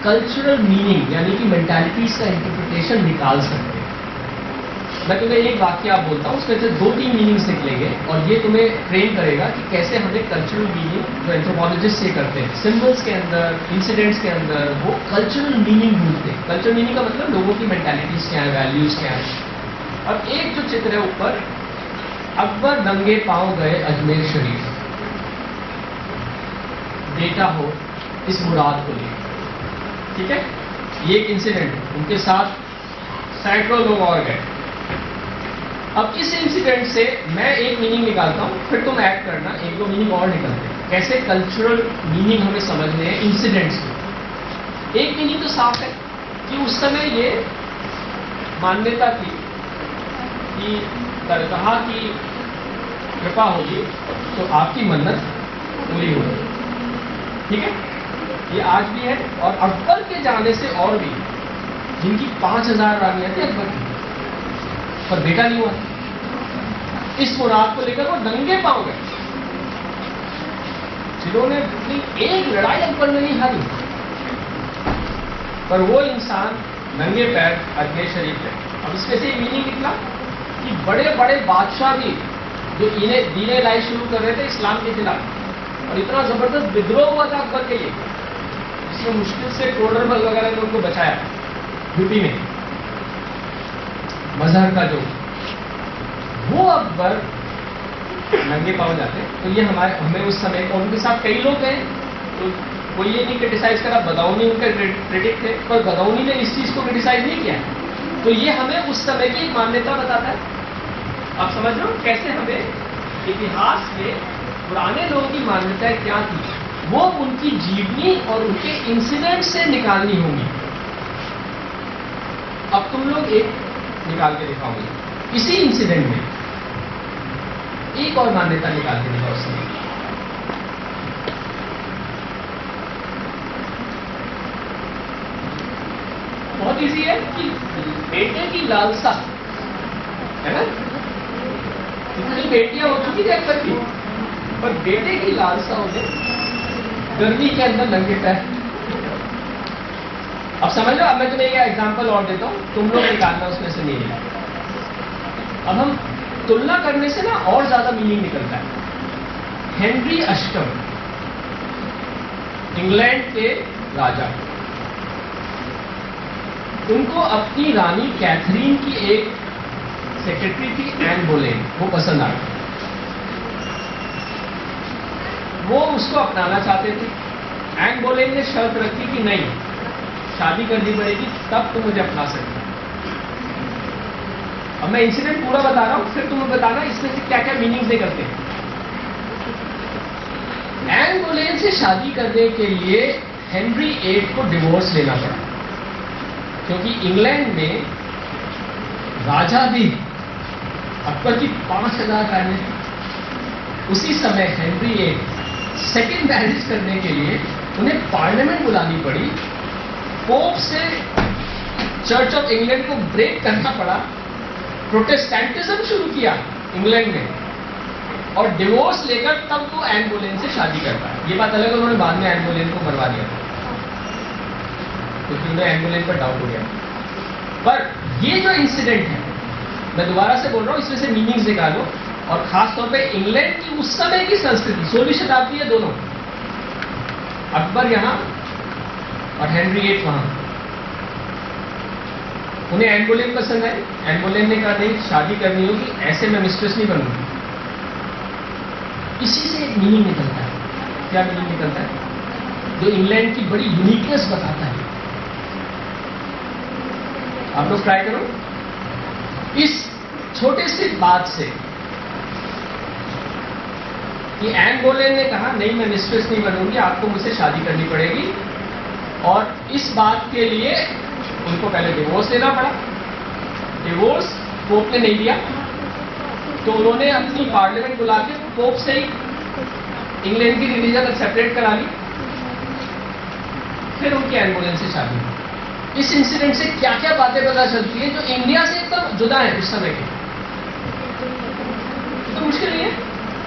कल्चरल मीनिंग यानी कि मेंटालिटीज का इंटरप्रिटेशन निकाल सकते हैं। मैं तुम्हें एक वाक्य आप बोलता हूँ, उसमें से 2-3 मीनिंग्स निकलेंगे, और ये तुम्हें ट्रेन करेगा कि कैसे हमें कल्चरल मीनिंग जो एंथ्रोपोलॉजिस्ट से करते हैं, सिंबल्स के अंदर, इंसिडेंट्स के अंदर, वो कल्चरल मीनिंग ढूंढते हैं। कल्चरल मीनिंग का मतलब लोगों की मेंटालिटीज क्या है, वैल्यूज क्या है। और एक जो चित्र है ऊपर, अकबर नंगे पांव गए अजमेर शरीफ, बेटा हो इस मुराद को ले। ठीक है, ये एक इंसिडेंट, उनके साथ सैकड़ों लोग और गए। अब इस इंसिडेंट से मैं एक मीनिंग निकालता हूं, फिर तुम ऐड करना, 1-2 मीनिंग और निकलते हैं। कैसे कल्चरल मीनिंग हमें समझने हैं इंसिडेंट्स में। एक मीनिंग तो साफ है कि उस समय ये मान्यता थी कि दरगाह की कृपा होगी तो आपकी मन्नत पूरी होगी। ठीक है, ये आज भी है। और अकबर के जाने से और भी, जिनकी 5000 रानियां थी अकबर की, पर बेटा नहीं हुआ, इस मुराद को लेकर वो नंगे पांव गए, जिन्होंने अपनी एक लड़ाई अकबर में नहीं हारी, पर वो इंसान नंगे पैर अजमेर शरीफ गए। अब इसमें से मीनिंग निकला कि बड़े बड़े बादशाह भी जो इन्हें दीने लाई शुरू कर रहे थे इस्लाम के खिलाफ, और इतना जबरदस्त विद्रोह हुआ था अकबर के लिए, जिसमें मुश्किल से टोडरमल वगैरह ने उनको बचाया यूपी में, मजहर का जो, वो अकबर नंगे पांव जाते हैं। तो ये हमें उस समय, और उनके साथ कई लोग गए, तो कोई ये नहीं क्रिटिसाइज करा, बदाऊनी उनके क्रिटिक थे, पर बदाऊनी ने इस चीज को क्रिटिसाइज नहीं किया। तो ये हमें उस समय की एक मान्यता बताता है। आप समझ रहे हो कैसे हमें इतिहास में पुराने लोगों की मान्यताएं क्या थी, वो उनकी जीवनी और उनके इंसिडेंट से निकालनी होंगी। अब तुम लोग एक निकाल के दिखाओगे, इसी इंसिडेंट में एक और मान्यता निकाल के दिखाओ। उसमें बहुत इजी है कि बेटे की लालसा, है ना, इतनी बेटियां हो चुकी थी अकबर की, पर बेटे की लालसा उन्हें गर्मी के अंदर नंगे पैर। अब समझ लो, अब मैं तुम्हें एक एग्जांपल और देता हूं, तुम लोग निकालना उसमें से मीनिंग। अब हम तुलना करने से ना और ज्यादा मीनिंग निकलता है। हेनरी अष्टम, इंग्लैंड के राजा, उनको अपनी रानी कैथरीन की एक सेक्रेटरी थी एन बोलेन, वो पसंद आ गई। वो उसको अपनाना चाहते थे। एन बोलेन ने शर्त रखी कि नहीं, शादी करनी पड़ेगी तब तुम मुझे अपना सकते। अब मैं इंसिडेंट पूरा बता रहा हूं, फिर तुम्हें बताना इसमें से क्या क्या मीनिंग्स निकलते हैं। एन बोलेन से शादी करने के लिए हेनरी VIII को डिवोर्स लेना पड़ा, क्योंकि इंग्लैंड में राजा भी अकबर की 5000 रानियां। उसी समय हेनरी VIII सेकेंड मैरिज करने के लिए उन्हें पार्लियामेंट बुलानी पड़ी, पोप से चर्च ऑफ इंग्लैंड को ब्रेक करना पड़ा, प्रोटेस्टेंटिज्म शुरू किया इंग्लैंड में, और डिवोर्स लेकर तब वो एन बोलेन से शादी करता है। ये बात अलग है, उन्होंने बाद में एन बोलेन को मरवा दिया क्योंकि उन्हें एन बोलेन पर डाउट हो गया। पर ये जो इंसिडेंट है, मैं दोबारा से बोल रहा हूं, इसमें से मीनिंग्स निकालो, और खासतौर पे इंग्लैंड की उस समय की संस्कृति, 16वीं शताब्दी है दोनों, अकबर यहां और हेनरी VIII वहां, उन्हें एन बोलेन पसंद है। एन बोलेन ने कहा नहीं, शादी करनी होगी, ऐसे मैं मिस्ट्रेस नहीं बनूंगी। इसी से एक मीनिंग निकलता है। क्या मीनिंग निकलता है? जो इंग्लैंड की बड़ी यूनिकनेस बताता है। आप लोग ट्राई करो, इस छोटे से बात से कि एन बोलेन ने कहा नहीं, मैं मिस्ट्रेस नहीं बनूंगी, आपको मुझसे शादी करनी पड़ेगी, और इस बात के लिए उनको पहले डिवोर्स देना पड़ा। डिवोर्स पोप ने नहीं दिया, तो उन्होंने अपनी पार्लियामेंट बुला के पोप से ही इंग्लैंड की रिलीजन सेपरेट करा ली, फिर उनकी एन बोलेन से शादी। इस इंसिडेंट से क्या क्या बातें पता चलती है जो इंडिया से एकदम जुदा है उस समय के, तो मुश्किल नहीं है।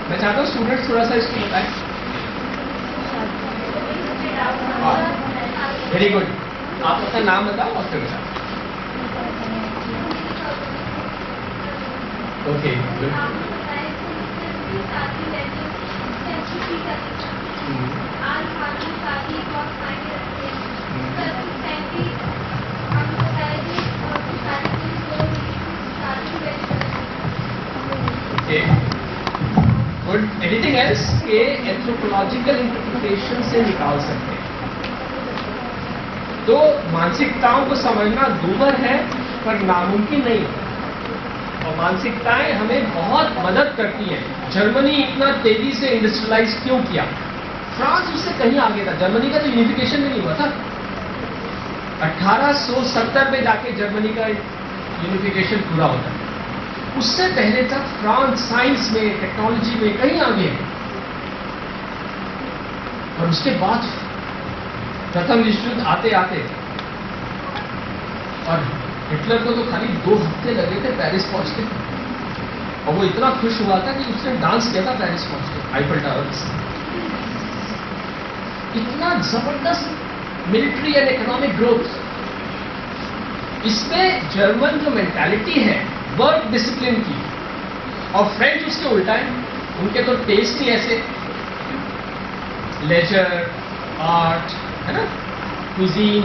मैं चाहता हूँ स्टूडेंट्स थोड़ा सा इसको बताएं। वेरी गुड, आप अपना नाम बताओ और फिर बताओ। Okay good. Good. Anything else के एंथ्रोपोलॉजिकल इंटरप्रिटेशन से निकाल सकते हैं। तो मानसिकताओं को समझना दूभर है पर नामुमकिन नहीं, और मानसिकताएं हमें बहुत मदद करती हैं। जर्मनी इतना तेजी से इंडस्ट्रियलाइज क्यों किया? फ्रांस उससे कहीं आगे था। जर्मनी का तो यूनिफिकेशन भी नहीं हुआ था। 1870 में जाके जर्मनी का यूनिफिकेशन पूरा होता है। उससे पहले तक फ्रांस साइंस में, टेक्नोलॉजी में कहीं आगे है। और उसके बाद प्रथम विश्व युद्ध आते आते, और हिटलर को तो खाली 2 हफ्ते लगे थे पेरिस पहुंचते, और वो इतना खुश हुआ था कि उसने डांस किया था पेरिस पहुंच के आईफल टावर से। इतना जबरदस्त मिलिट्री एंड इकोनॉमिक ग्रोथ। इसमें जर्मन जो मेंटालिटी है वर्क डिसिप्लिन की, और फ्रेंच उसके उल्टा है। उनके तो टेस्ट ही ऐसे, लेजर, आर्ट, है ना, कुजीन।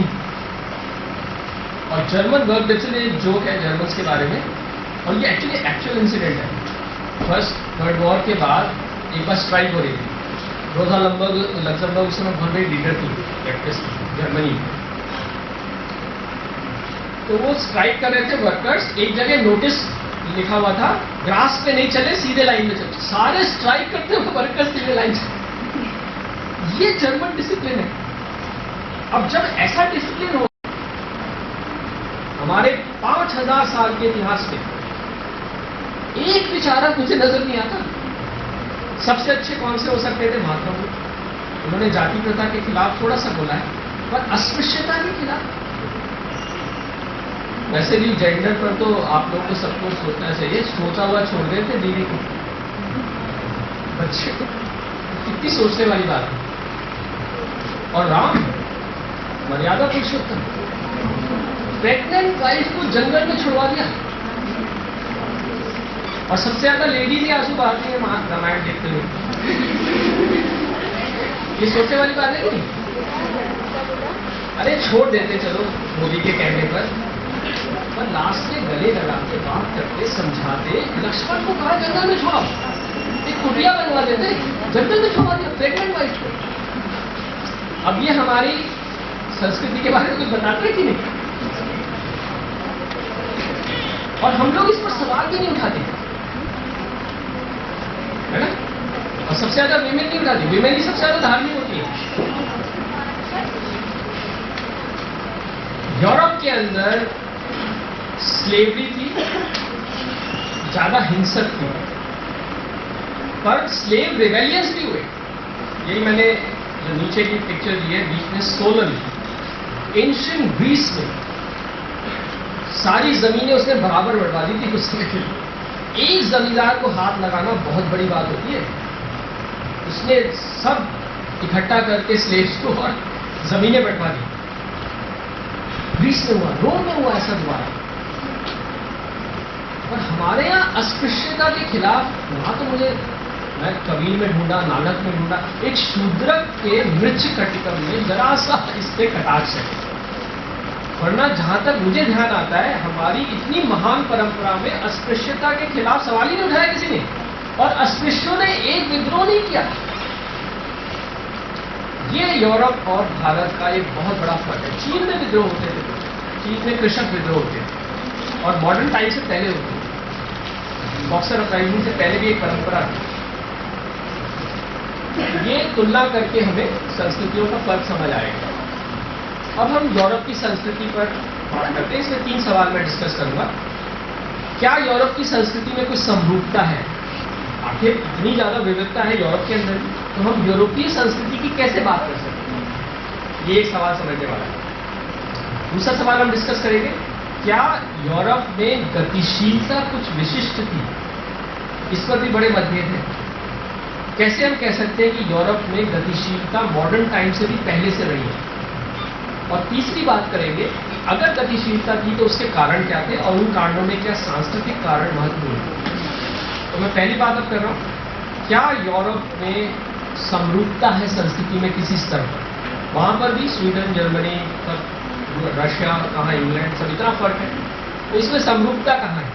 और जर्मन वर्क डिसिप्लिन एक जोक है जर्मन्स के बारे में, और ये एक्चुअल इंसिडेंट है। फर्स्ट वर्ल्ड वॉर के बाद एक बार स्ट्राइक हो रही थी। रोजा लक्समबर्ग उस समय बहुत बड़ी लीडर थी जर्मनी में। तो वो स्ट्राइक कर रहे थे वर्कर्स। एक जगह नोटिस लिखा हुआ था, ग्रास पे नहीं चले, सीधे लाइन में चले। सारे स्ट्राइक करते हुए वर्कर्स सीधे लाइन चले। ये जर्मन डिसिप्लिन है। अब जब ऐसा डिसिप्लिन हो, हमारे 5000 साल के इतिहास में एक विचारक मुझे नजर नहीं आता। सबसे अच्छे कौन से हो सकते थे? महात्मा बुद्ध। उन्होंने जाति प्रथा के खिलाफ थोड़ा सा बोला है, पर अस्पृश्यता के खिलाफ। वैसे भी जेंडर पर तो आप लोगों को सबको सोचना चाहिए। सोचा हुआ छोड़ गए थे दीदी को, बच्चे को। कितनी सोचने वाली बात है। और राम मर्यादा पुरुषोत्तम, प्रेग्नेंट वाइफ को जंगल में छुड़वा दिया। और सबसे ज्यादा लेडी भी आंसू बहाती है रामायण देखते हुए। ये सोचने वाली बात है नहीं? अरे छोड़ देते चलो मोदी के कहने पर लास्ट में गले लगा के बात करते, समझाते। लक्ष्मण को कहा जंगल में छोड़ो, एक कुटिया बनवा देते, जंगल में छोड़ा दिया प्रेग्नेंट वाइफ को। अब ये हमारी संस्कृति के बारे में कुछ बताते हैं कि नहीं? और हम लोग इस पर सवाल भी नहीं उठाते, है ना? और सबसे ज्यादा विमेन नहीं उठाती। विमेन ही सबसे ज्यादा धार्मिक होती है। यूरोप के अंदर स्लेवरी थी, ज्यादा हिंसक थी, पर स्लेव रिवेलियंस भी हुए। यही मैंने जो नीचे की पिक्चर दी है बीच में सोलन, एंशिएंट ग्रीस में सारी जमीनें उसने बराबर बंटवा दी थी कुछ समय के लिए। एक जमींदार को हाथ लगाना बहुत बड़ी बात होती है। उसने सब इकट्ठा करके स्लेव्स को और जमीनें बंटवा दी। ग्रीस में हुआ, रोम में हुआ ऐसा दोबारा। और हमारे यहाँ अस्पृश्यता के खिलाफ वहां तो मैं कबीर में ढूंढा, नानक में ढूंढा, एक शूद्रक के मृच्छ कटिकम में जरा सा इस पे कटाक्ष है। वरना जहां तक मुझे ध्यान आता है हमारी इतनी महान परंपरा में अस्पृश्यता के खिलाफ सवाल ही नहीं उठाया किसी ने, और अस्पृश्यों ने एक विद्रोह नहीं किया। ये यूरोप और भारत का एक बहुत बड़ा फर्क है। चीन में विद्रोह होते थे, चीन में कृषक विद्रोह होते थे, और मॉडर्न टाइम से पहले होते थे। बॉक्सर अपराइजिंग से पहले भी एक परंपरा थी। ये तुलना करके हमें संस्कृतियों का फर्क समझ आएगा। अब हम यूरोप की संस्कृति पर बात करते हैं। इसमें 3 सवाल मैं डिस्कस करूंगा। क्या यूरोप की संस्कृति में कुछ समरूपता है? आखिर इतनी ज्यादा विविधता है यूरोप के अंदर, तो हम यूरोपीय संस्कृति की कैसे बात कर सकते हैं? ये एक सवाल समझने वाला है। दूसरा सवाल हम डिस्कस करेंगे, क्या यूरोप में गतिशीलता कुछ विशिष्ट थी? इस पर भी बड़े मतभेद हैं। कैसे हम कह सकते हैं कि यूरोप में गतिशीलता मॉडर्न टाइम से भी पहले से रही है? और तीसरी बात करेंगे, अगर गतिशीलता थी तो उसके कारण क्या थे और उन कारणों में क्या सांस्कृतिक कारण महत्वपूर्ण थे? तो मैं पहली बात अब कर रहा हूं, क्या यूरोप में समरूपता है संस्कृति में किसी स्तर पर? वहां पर भी स्वीडन, जर्मनी, रशिया, कहाँ इंग्लैंड, सब इतना फर्क है, तो इसमें समरूपता कहाँ है?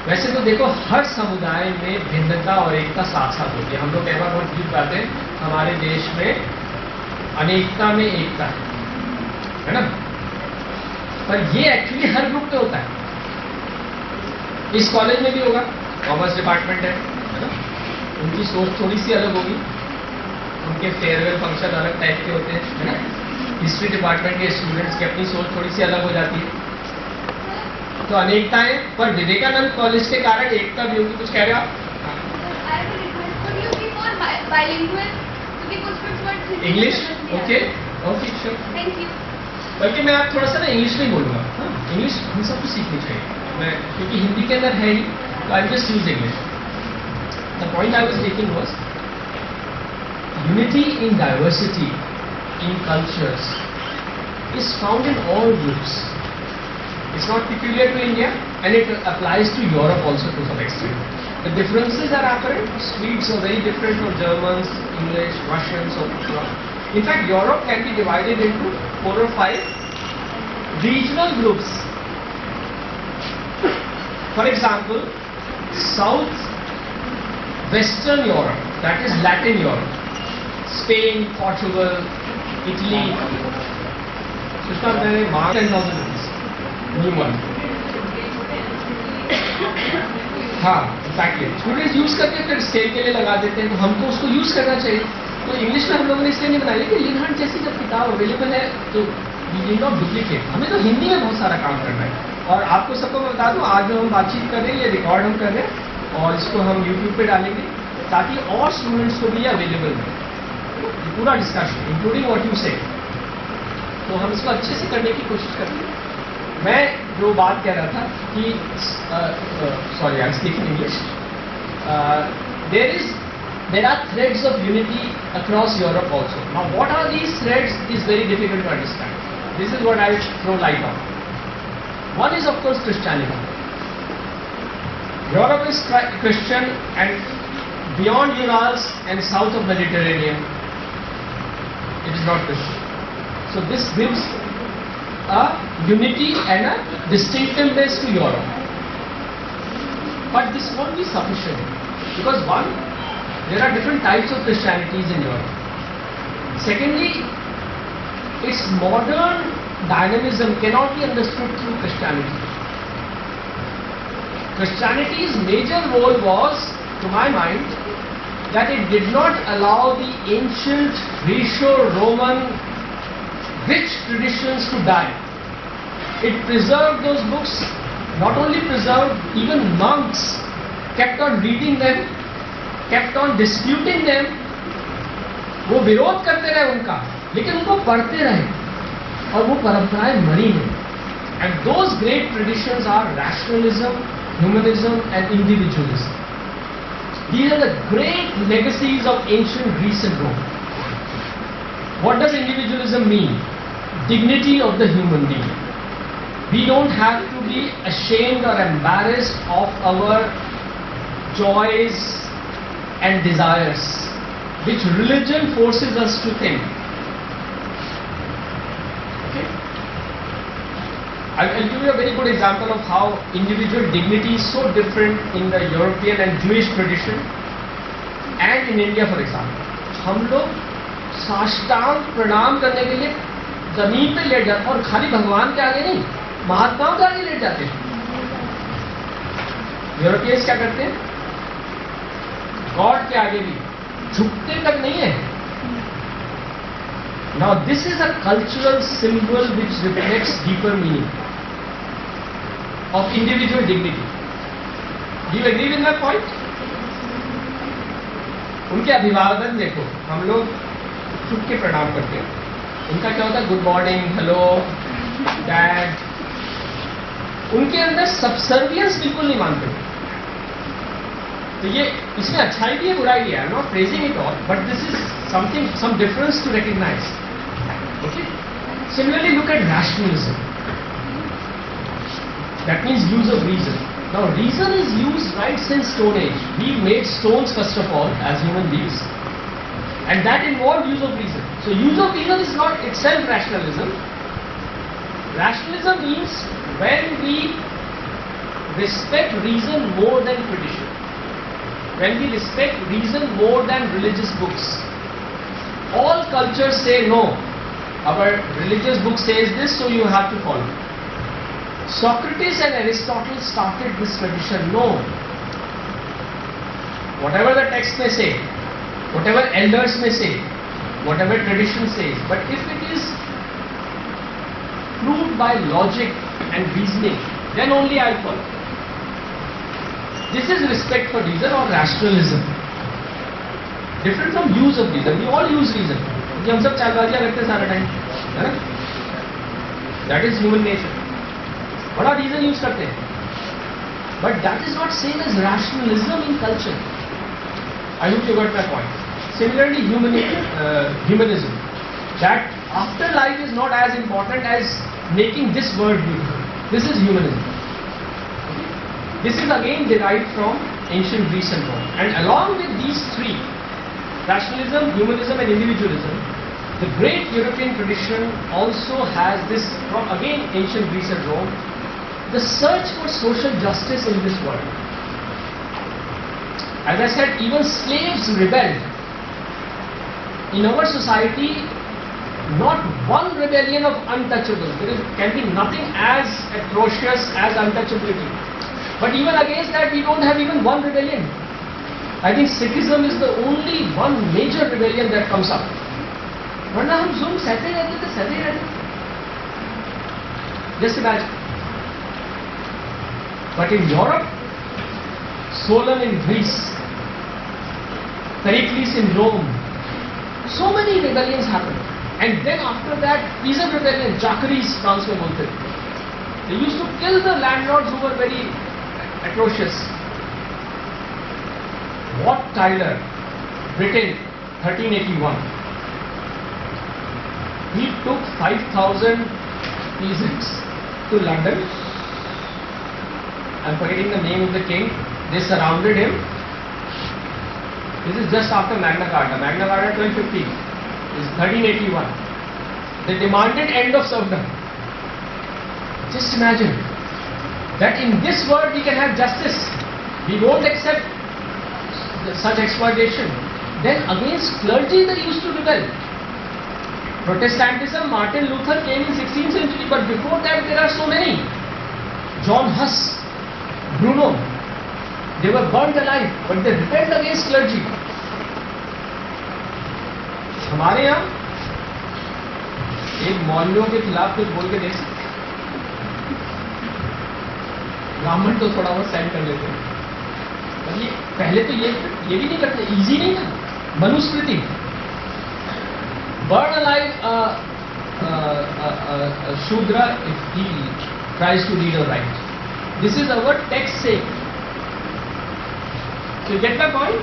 वैसे तो देखो हर समुदाय में भिन्नता और एकता साथ साथ होती है। हम लोग कहवा बहुत गीत गाते हैं, हमारे देश में अनेकता में एकता है ना? पर ये एक्चुअली हर ग्रुप में होता है। इस कॉलेज में भी होगा, कॉमर्स डिपार्टमेंट है ना? उनकी सोच थोड़ी सी अलग होगी, उनके फेयरवेल फंक्शन अलग टाइप के होते हैं, है ना? हिस्ट्री डिपार्टमेंट के स्टूडेंट्स की अपनी सोच थोड़ी सी अलग हो जाती है। तो अनेकताएं, पर विवेकानंद कॉलेज के कारण एकता भी होगी। कुछ कह रहे हो आप? English? Okay okay sure. Thank you. बल्कि मैं आप थोड़ा सा ना इंग्लिश में बोलूंगा। इंग्लिश हम सबको सीखनी चाहिए। मैं क्योंकि हिंदी के अंदर है ही, तो I just use English. The point I was making was unity in diversity in cultures is found in all groups. It's not peculiar to India, and it applies to Europe also to some extent. The differences are apparent. Swedes are very different from Germans, English, Russians, or in fact, Europe can be divided into 4 or 5 regional groups. For example, South Western Europe, that is Latin Europe, Spain, Portugal, Italy. Sushma, मैंने marked 10,000 rupees. New one. हाँ exactly, students use करके फिर cell के लिए लगा देते हैं, तो हमको उसको यूज करना चाहिए। तो इंग्लिश में हम लोगों ने इसलिए नहीं बनाई कि लिनहंट जैसी जब किताब अवेलेबल है तो वी विल नॉट डुप्लीकेट। हमें तो हिंदी में बहुत सारा काम करना है। और आपको सबको मैं बता दूं, आज जो हम बातचीत कर रहे हैं ये रिकॉर्ड हम कर रहे हैं और इसको हम यूट्यूब पे डालेंगे ताकि और स्टूडेंट्स को भी अवेलेबल हो पूरा डिस्कशन इंक्लूडिंग व्हाट यू से। तो हम इसको अच्छे से करने की कोशिश करते हैं। मैं जो बात कह रहा था कि sorry I am speaking English, there are threads of unity across Europe also. Now what are these threads is very difficult to understand. This is what I will throw light on. One is of course Christianity. Europe is Christian, and beyond Urals and south of Mediterranean it is not Christian. So this gives a unity and a distinctiveness to Europe. But this won't be sufficient because one, there are different types of Christianities in Europe. Secondly, its modern dynamism cannot be understood through Christianity. Christianity's major role was, to my mind, that it did not allow the ancient Greco-Roman rich traditions to die. It preserved those books, not only preserved, even monks kept on reading them, kept on disputing them, वो विरोध करते रहे उनका, लेकिन उनको पढ़ते रहे और वो परंपराएं मरी नहीं. And those great traditions are rationalism, humanism and individualism. These are the great legacies of ancient Greece and Rome. What does individualism mean? Dignity of the human being. We don't have to be ashamed or embarrassed of our joys and desires, which religion forces us to think. Okay? I'll give you a very good example of how individual dignity is so different in the European and Jewish tradition and in India, for example. हम लोग साष्टांग प्रणाम करने के लिए जमीन पे late जाते, और खाली भगवान के आगे नहीं, महात्माओं के आगे लेट जाते हैं. यूरोपियंस क्या करते हैं? गॉड के आगे भी झुकते तक नहीं है. Now this is a cultural symbol which reflects deeper meaning of individual dignity. Do you agree with my point? उनके अभिवादन देखो, हम लोग झुक के प्रणाम करते हैं. उनका क्या होता है? Good morning, hello, dad. उनके अंदर सबसर्वियंस बिल्कुल नहीं मानते. तो ये इसमें अच्छाई भी है, बुराई भी है. I am not praising it all, but this is something, some difference to recognise. Okay? Similarly, look at rationalism. That means use of reason. Now, reason is used right since Stone Age. We made stones first of all as human beings, and that involved use of reason. So, use of reason is not itself rationalism. Rationalism means when we respect reason more than tradition, when we respect reason more than religious books. All cultures say no. Our religious book says this, so you have to follow. Socrates and Aristotle started this tradition. No. Whatever the text may say, whatever elders may say, whatever tradition says, but if it is proved by logic and reasoning, then only I follow. This is respect for reason or rationalism. Different from use of reason. We all use reason. हम सब चालबाजियां करते हैं सारा time, है ना? That is human nature. बड़ा reason use करते हैं, but that is not same as rationalism in culture. I hope you got my point. Similarly humanism, that after life is not as important as making this world beautiful. This is humanism. This is again derived from ancient Greece and Rome. And along with these three, rationalism, humanism and individualism, the great European tradition also has this from again ancient Greece and Rome, the search for social justice in this world. As I said, even slaves rebelled. In our society, not one rebellion of untouchables. There can be nothing as atrocious as untouchability. But even against that, we don't have even one rebellion. I think Sikhism is the only one major rebellion that comes up. वरना हम जुल्म सहते रहते थे, सहते रहते. Just imagine. But in Europe, Solon in Greece, Pericles in Rome, so many rebellions happened. And then after that, peasant rebellion, Jacqueries, France में बोलते थे. They used to kill the landlords who were very atrocious. Wat Tyler, Britain, 1381. He took 5,000 peasants to London. I'm forgetting the name of the king. They surrounded him. This is just after Magna Carta. Magna Carta 1250. This is 1381. They demanded end of serfdom. Just imagine that in this world we can have justice. We won't accept such exploitation. Then against clergy they used to rebel. Protestantism, Martin Luther came in 16th century, but before that there are so many. John Huss, Bruno, they were burnt alive, but they rebelled against clergy. हमारे यहाँ एक मौलवियों के खिलाफ कुछ बोल के देख सकते, ब्राह्मण तो थोड़ा बहुत साइड कर लेते हैं. ये पहले तो ये भी नहीं करते, इजी नहीं था. Manusmriti, burn alive a Shudra if he tries to read or write. This is our text sake. So you get my point?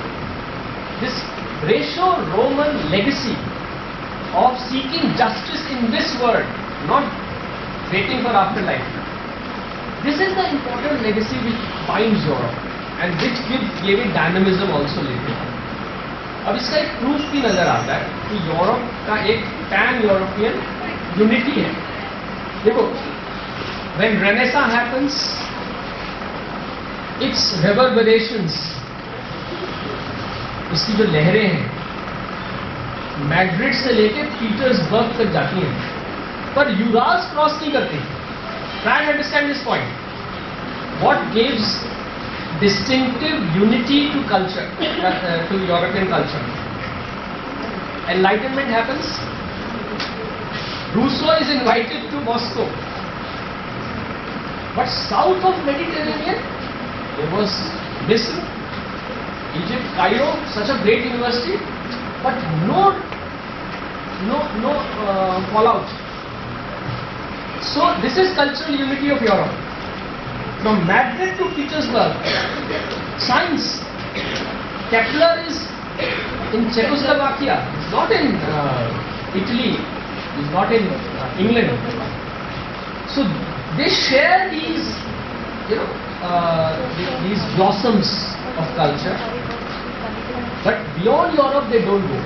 This Greco-Roman legacy of seeking justice in this world, not waiting for afterlife. This is the important legacy which binds Europe and which gave it dynamism also later. अब इसका एक proof भी नजर आता है कि Europe का एक पैन यूरोपियन यूनिटी है. देखो, when Renaissance happens, its reverberations, इसकी जो लहरें हैं मैड्रिड से लेके पीटर्सबर्ग तक जाती हैं, पर यूराल्स क्रॉस नहीं करती. Try and understand this point. What gives distinctive unity to culture, to European culture? Enlightenment happens. Rousseau is invited to Moscow, but south of Mediterranean there was Misr, Egypt, Cairo, such a great university, but no fallout. So this is cultural unity of Europe. From Madrid to Petersburg, science. Kepler is in Czechoslovakia, not in Italy, is not in England. So they share these, these blossoms of culture. But beyond Europe, they don't go.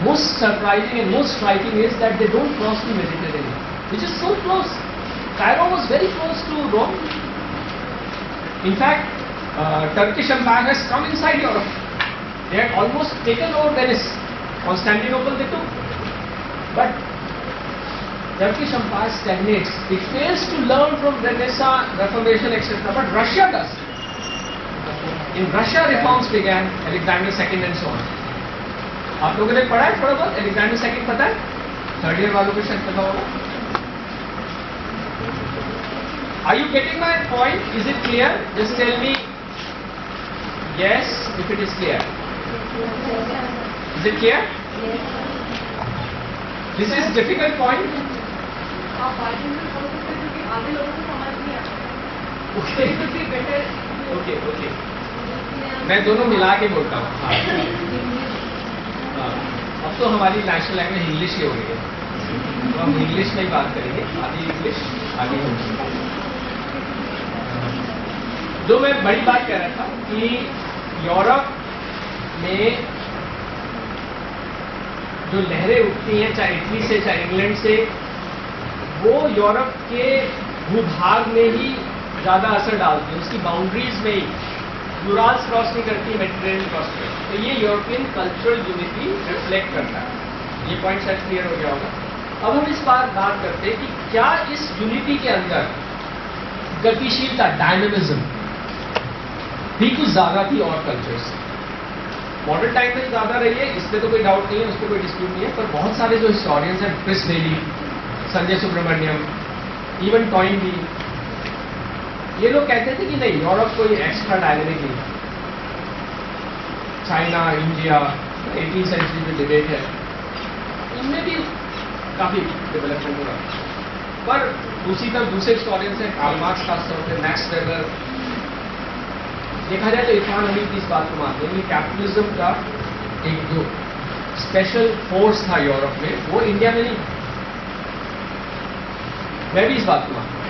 Most surprising and most striking is that they don't cross the Mediterranean, which is so close. Cairo was very close to Rome. In fact, Turkish Empire has come inside Europe. They had almost taken over Venice. Constantinople they took. But Turkish Empire stagnates. It fails to learn from Renaissance, Reformation, etc. But Russia does. In Russia, reforms began, Alexander II and so on. आप लोगों ने पढ़ा है थोड़ा बहुत? Alexander II पता है? Third year वालों को शायद पता होगा. Are you getting my point? Is it clear? Just tell me yes if it is clear. Is it clear? This is difficult point. Okay. मैं दोनों मिला के बोलता हूँ. अब तो हमारी नेशनल लैंग्वेज इंग्लिश ही हो गई है, तो हम इंग्लिश में ही बात करेंगे. आधी इंग्लिश आगे होगी. जो मैं बड़ी बात कह रहा था कि यूरोप में जो लहरें उठती हैं, चाहे इटली से चाहे इंग्लैंड से, वो यूरोप के भूभाग में ही ज़्यादा असर डालती है. उसकी बाउंड्रीज में ही यूराल्स क्रॉस नहीं करती, मेडिटेरेनियन क्रॉस करती. तो ये यूरोपियन कल्चरल यूनिटी रिफ्लेक्ट करता है. ये पॉइंट शायद क्लियर हो गया होगा. अब हम इस बार बात करते हैं कि क्या इस यूनिटी के अंदर गतिशीलता, डायनामिज्म भी कुछ ज्यादा थी और कल्चर से. मॉडर्न टाइम में ज्यादा रही है, इसमें तो कोई डाउट नहीं है, उसको कोई डिस्प्यूट नहीं है. पर बहुत सारे जो हिस्टोरियंस हैं, क्रिस बेली, संजय सुब्रमण्यम, इवन टॉइनबी, ये लोग कहते थे कि नहीं, यूरोप कोई एक्स्ट्रा डायनेमिक नहीं. चाइना, इंडिया, 18th सेंचुरी में डिबेट है, इनमें भी काफी डेवलपमेंट हुआ. पर दूसरी तरफ दूसरे हिस्टोरियंस हैं, कार्ल मार्क्स खासतौर पर, मैक्स वेबर, देखा जाए तो इरफान हमीद की इस बात को मानते हैं कि कैपिटलिज्म का एक जो स्पेशल फोर्स था यूरोप में, वो इंडिया में नहीं. मैं भी इस बात को मानता हूं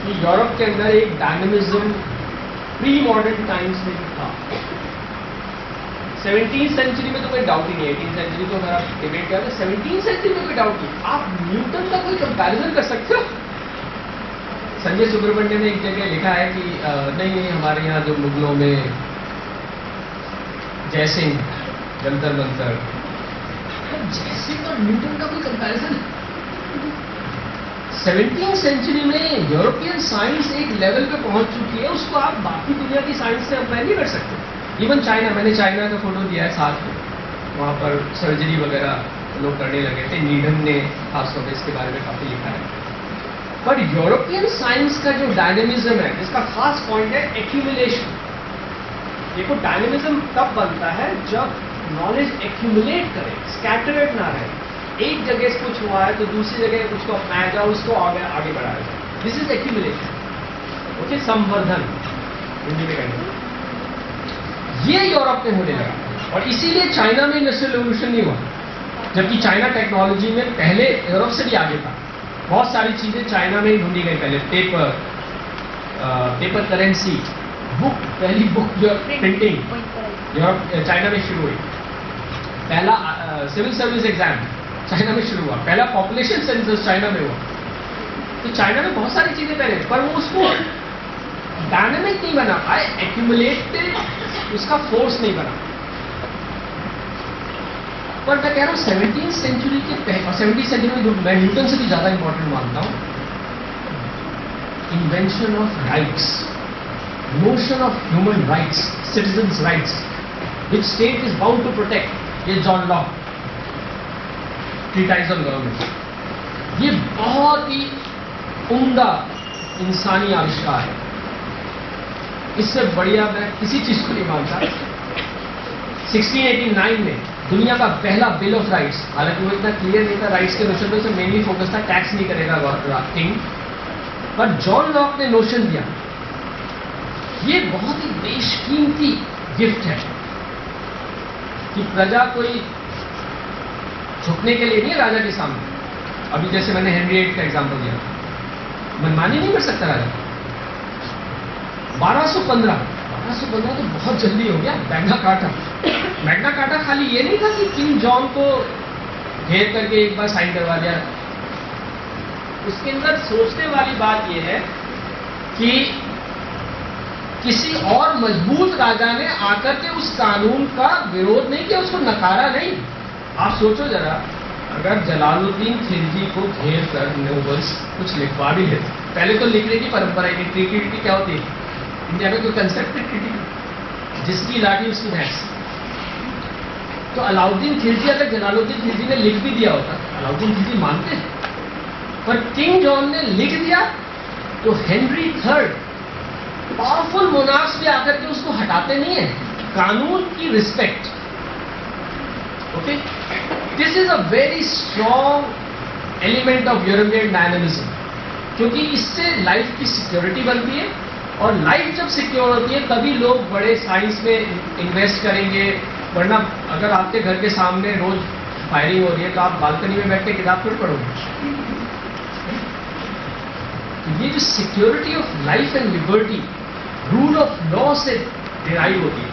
कि यूरोप के अंदर एक डायनामिज्म प्री मॉडर्न टाइम्स में भी था. 17th सेंचुरी में तो कोई डाउट ही नहीं है. 18th सेंचुरी तो मेरा डिबेट किया था. 17th सेंचुरी में कोई डाउट नहीं. आप न्यूटन का कोई कंपैरिजन कर सकते हो? संजय सुब्रमण्यम ने एक जगह लिखा है कि नहीं, हमारे यहाँ जो मुगलों में जयसिंह, जंतर मंतर, जयसिंह और न्यूटन का कोई कंपैरिजन है? 17th सेंचुरी में यूरोपियन साइंस एक लेवल पे पहुंच चुकी है, उसको आप बाकी दुनिया की साइंस से अप्लाई नहीं कर सकते. इवन चाइना, मैंने चाइना का फोटो दिया है साथ में, वहाँ पर सर्जरी वगैरह लोग करने लगे थे. नीडन ने खासतौर पर इसके बारे में काफी लिखा है. पर यूरोपियन साइंस का जो डायनेमिज्म है, इसका खास पॉइंट है एक्यूमुलेशन. देखो, डायनेमिज्म तब बनता है जब नॉलेज एक्यूमुलेट करे, स्कैटर्ड ना रहे. एक जगह से कुछ हुआ है तो दूसरी जगह उसको अपनाया जाए, उसको आगे बढ़ाया जाए। दिस इज एक्यूमुलेशन, ओके, संवर्धन हिंदी में कहेंगे। ये यूरोप में होने लगा और इसीलिए चाइना में इंडस्ट्रियल रेवोल्यूशन नहीं हुआ, जबकि चाइना टेक्नोलॉजी में पहले यूरोप से भी आगे था। बहुत सारी चीजें चाइना में ही ढूंढी गई पहले, पेपर करेंसी, बुक, पहली बुक जो प्रिंटिंग यूरोप चाइना में शुरू हुई। पहला सिविल सर्विस एग्जाम चाइना में शुरू हुआ, पहला पॉपुलेशन सेंसस चाइना में हुआ। तो चाइना में बहुत सारी चीजें पहले, पर वो उसको डायनामिक नहीं बना पाए, एक्यूमुलेटेड उसका फोर्स नहीं बना। पर मैं कह रहा हूं 17वीं सेंचुरी के पहले, 17वीं सेंचुरी में मैं न्यूटन से भी ज्यादा इंपॉर्टेंट मानता हूं, invention of rights, notion of human rights, citizens rights, which state is bound to protect, ये John Locke, treatise on government. ये बहुत ही उम्दा इंसानी आविष्कार है, इससे बढ़िया मैं किसी चीज को नहीं मानता। 1689 में दुनिया का पहला बिल ऑफ राइट्स, हालांकि वो इतना क्लियर नहीं था, राइट्स के नोशन पे मेनली फोकस था, टैक्स नहीं करेगा किंग, पर जॉन लॉक ने नोशन दिया। ये बहुत ही बेशकीमती गिफ्ट है कि प्रजा कोई झुकने के लिए नहीं है राजा के सामने। अभी जैसे मैंने हेनरी VIII का एग्जाम्पल दिया, मनमानी नहीं कर सकता राजा। 1215 तो बहुत जल्दी हो गया। मैग्ना कार्टा खाली ये नहीं था कि किंग जॉन को घेर करके एक बार साइन करवा दिया, उसके अंदर सोचने वाली बात यह है कि किसी और मजबूत राजा ने आकर के उस कानून का विरोध नहीं किया, उसको नकारा नहीं। आप सोचो जरा, अगर जलालुद्दीन खिलजी को घेर कर नोबल्स कुछ लिखवा भी लेते, पहले तो लिखने की परंपरा ही, ट्रीटी क्या होती है इंडिया में, कोई कंसेप्ट है ट्रीटी, जिसकी लाठी उसकी भैंस। तो अलाउद्दीन खिलजी, अगर जलालुद्दीन खिलजी ने लिख भी दिया होता, अलाउद्दीन खिलजी मानते हैं, पर किंग जॉन ने लिख दिया तो हेनरी III, पावरफुल मोनार्क्स भी आकर के उसको हटाते नहीं है। कानून की respect, okay, this is a very strong element of European dynamism, क्योंकि इससे लाइफ की सिक्योरिटी बनती है, और लाइफ जब सिक्योर होती है तभी लोग बड़े साइंस में इन्वेस्ट करेंगे। वरना अगर आपके घर के सामने रोज फायरिंग हो रही है तो आप बालकनी में बैठ के किताब थोड़ी पढ़ोगे। ये जो security of life and liberty rule of law से डिराइव होती है,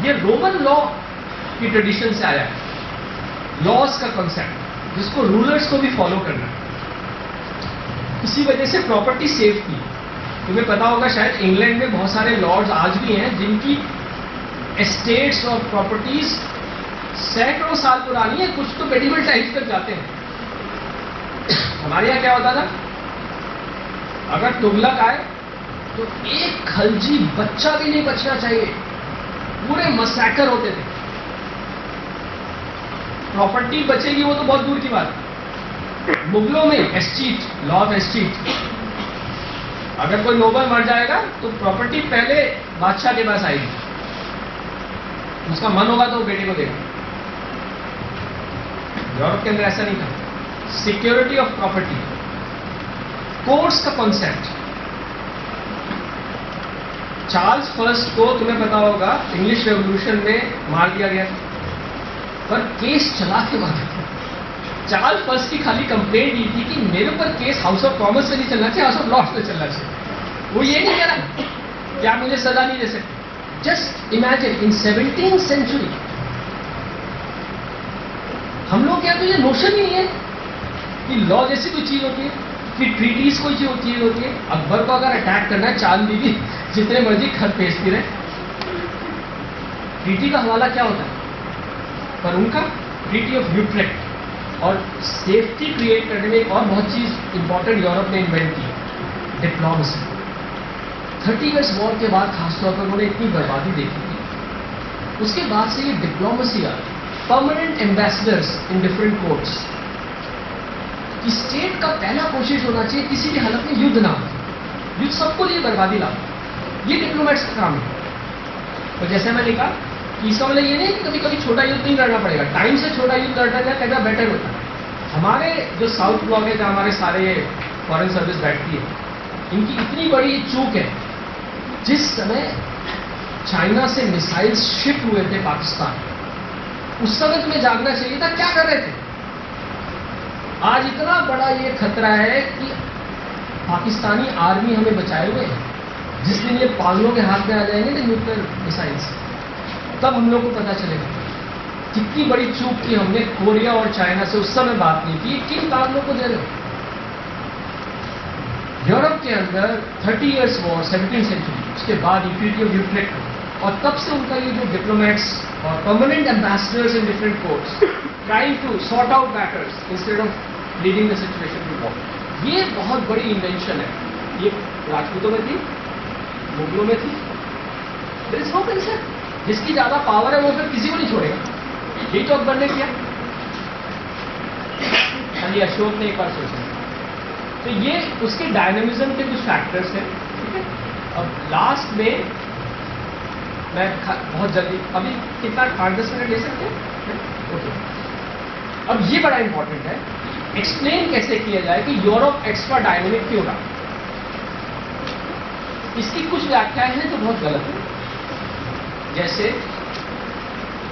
ये रोमन लॉ की ट्रेडिशन से आया है, लॉज का कॉन्सेप्ट, जिसको रूलर्स को भी फॉलो करना है। इसी वजह से प्रॉपर्टी सेफ थी। तुम्हें पता होगा शायद इंग्लैंड में बहुत सारे लॉर्ड्स आज भी हैं जिनकी एस्टेट्स और प्रॉपर्टीज सैकड़ों साल पुरानी है, कुछ तो मेडिवल टाइम्स तक जाते हैं। हमारे यहां क्या होता था, अगर तुगलक आए तो एक खलजी बच्चा भी नहीं बचना चाहिए, पूरे मसैकर होते थे। प्रॉपर्टी बचेगी वो तो बहुत दूर की बात। मुगलों में एस्टीट, लॉ ऑफ एस्टीट, अगर कोई नोबल मर जाएगा तो प्रॉपर्टी पहले बादशाह के पास आएगी, उसका मन होगा तो वो बेटे को देगा। यूरोप के अंदर ऐसा नहीं था। सिक्योरिटी ऑफ प्रॉपर्टी, कोर्ट्स का कॉन्सेप्ट। चार्ल्स फर्स्ट को तुम्हें पता होगा इंग्लिश रेवोल्यूशन में मार दिया गया, पर केस चला के मारा। चार्ल्स फर्स्ट की खाली कंप्लेंट ये थी कि मेरे ऊपर केस हाउस ऑफ कॉमन्स से नहीं चलना चाहिए, हाउस ऑफ लॉर्ड्स में चलना चाहिए। वो ये नहीं कह रहा कि आप मुझे सजा नहीं दे सकते। Just imagine in 17th century हम लोग क्या, तो ये नोशन ही नहीं है कि लॉ जैसी कोई चीज होती है, कि ट्रीटीज कोई चीज होती है। अकबर को अगर अटैक करना है, चांद बीबी जितने मर्जी खत भेजती रहे, ट्रीटी का हवाला क्या होता है, पर उनका ट्रीटी ऑफ यूट्रेक्ट। और सेफ्टी क्रिएट करने में एक और बहुत चीज इंपॉर्टेंट यूरोप ने इन्वेंट की, डिप्लोमेसी। 30 इयर्स वॉर के बाद खासतौर पर उन्होंने इतनी बर्बादी देखी थी, उसके बाद से ये डिप्लोमेसी आ गई, permanent ambassadors in different courts. कि स्टेट का पहला कोशिश होना चाहिए किसी भी हालत में युद्ध ना हो, युद्ध सबको लिए बर्बादी ला, ये डिप्लोमेट्स का काम है। तो जैसे मैंने कहा कि इसका मतलब ये नहीं कि कभी कभी छोटा युद्ध नहीं लड़ना पड़ेगा, टाइम से छोटा युद्ध लड़ना क्या बेटर होता है। हमारे जो साउथ ब्लॉक है, जहाँ हमारे सारे फॉरेन सर्विस बैठती है, इनकी इतनी बड़ी चूक है। जिस समय चाइना से मिसाइल्स शिप हुए थे पाकिस्तान, उस समय तुम्हें जागना चाहिए था, क्या कर रहे थे? आज इतना बड़ा ये खतरा है कि पाकिस्तानी आर्मी हमें बचाए हुए है। जिस दिन ये पागलों के हाथ में आ जाएंगे ना न्यूक्लियर मिसाइल्स, तब हम लोग को पता चलेगा कितनी बड़ी चूक की हमने कोरिया और चाइना से उस समय बात नहीं की। किन पागलों को दे रहे हो? यूरोप के अंदर 30 इयर्स वॉर 17th सेंचुरी, उसके बाद इक्विटी ऑफ यूट्रेक्ट, और तब से उनका ये जो डिप्लोमेट्स और permanent ambassadors in different courts trying to sort out matters instead of leading the situation to war, ये बहुत बड़ी इन्वेंशन है। ये राजपूतों में थी, मुगलों में थी, देयर इज नो कंसर्न। जिसकी ज्यादा पावर है वो फिर किसी को नहीं छोड़ेगा। यही तो अकबर ने किया, अली अशोक ने एक बार सोचा। तो ये उसके डायनेमिज्म के कुछ फैक्टर्स हैं, ठीक है। अब लास्ट में मैं बहुत जल्दी, अभी कितना 8-10 मिनट ले सकते हैं? ओके। अब ये बड़ा इंपॉर्टेंट है, एक्सप्लेन कैसे किया जाए कि यूरोप एक्स्ट्रा डायनेमिक क्यों रहा। इसकी कुछ व्याख्याएं हैं जो बहुत गलत है। जैसे